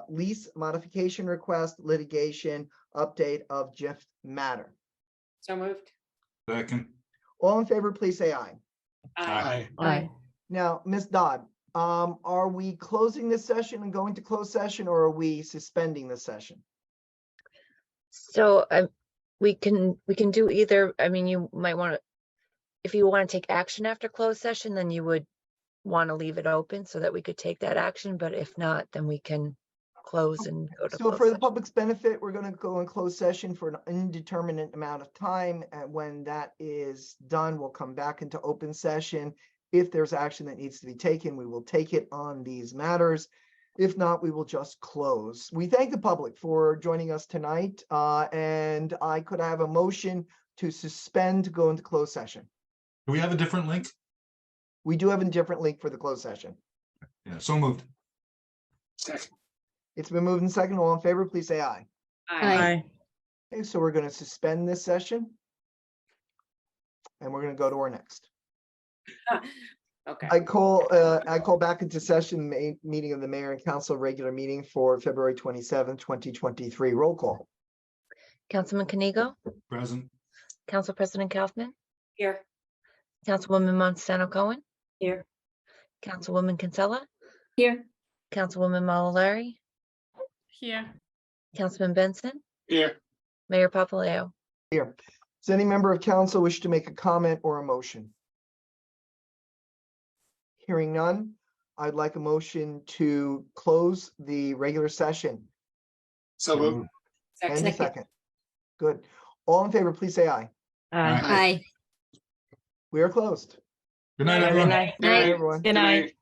lease modification request, litigation, update of GIF matter. So moved. Second. All in favor, please say aye. Aye. Aye. Now, Ms. Dodd, are we closing this session and going to closed session, or are we suspending the session? So we can do either. I mean, you might want to, if you want to take action after closed session, then you would want to leave it open so that we could take that action. But if not, then we can close and go to So closed for the session. public's benefit, we're going to go in closed session for an indeterminate amount of time. And when that is done, we'll come back into open session. If there's action that needs to be taken, we will take it on these matters. If not, we will just close. We thank the public for joining us tonight. And I could have a motion to suspend to go into closed session. Do we have a different link? We do have a different link for the closed session. Yeah, so moved. Second. It's been moved in second. All in favor, please say aye. Aye. Okay, so we're going to suspend this session. And we're going to go to our next. Okay. I call back into session meeting of the mayor and council regular meeting for February 27th, 2023. Roll call. Councilman Kanigo, Present. Council President Kaufman, Here. Councilwoman Monsanto Cohen, Here. Councilwoman Kinsella, Here. Councilwoman Malalari, Here. Councilman Benson, Here. Mayor Papaleo. Here. Does any member of council wish to make a comment or a motion? Hearing none, I'd like a motion to close the regular session. So moved. And a second. Good. All in favor, please say aye. Aye. We are closed. Good night, Good everyone. night. Good night, everyone. Good night.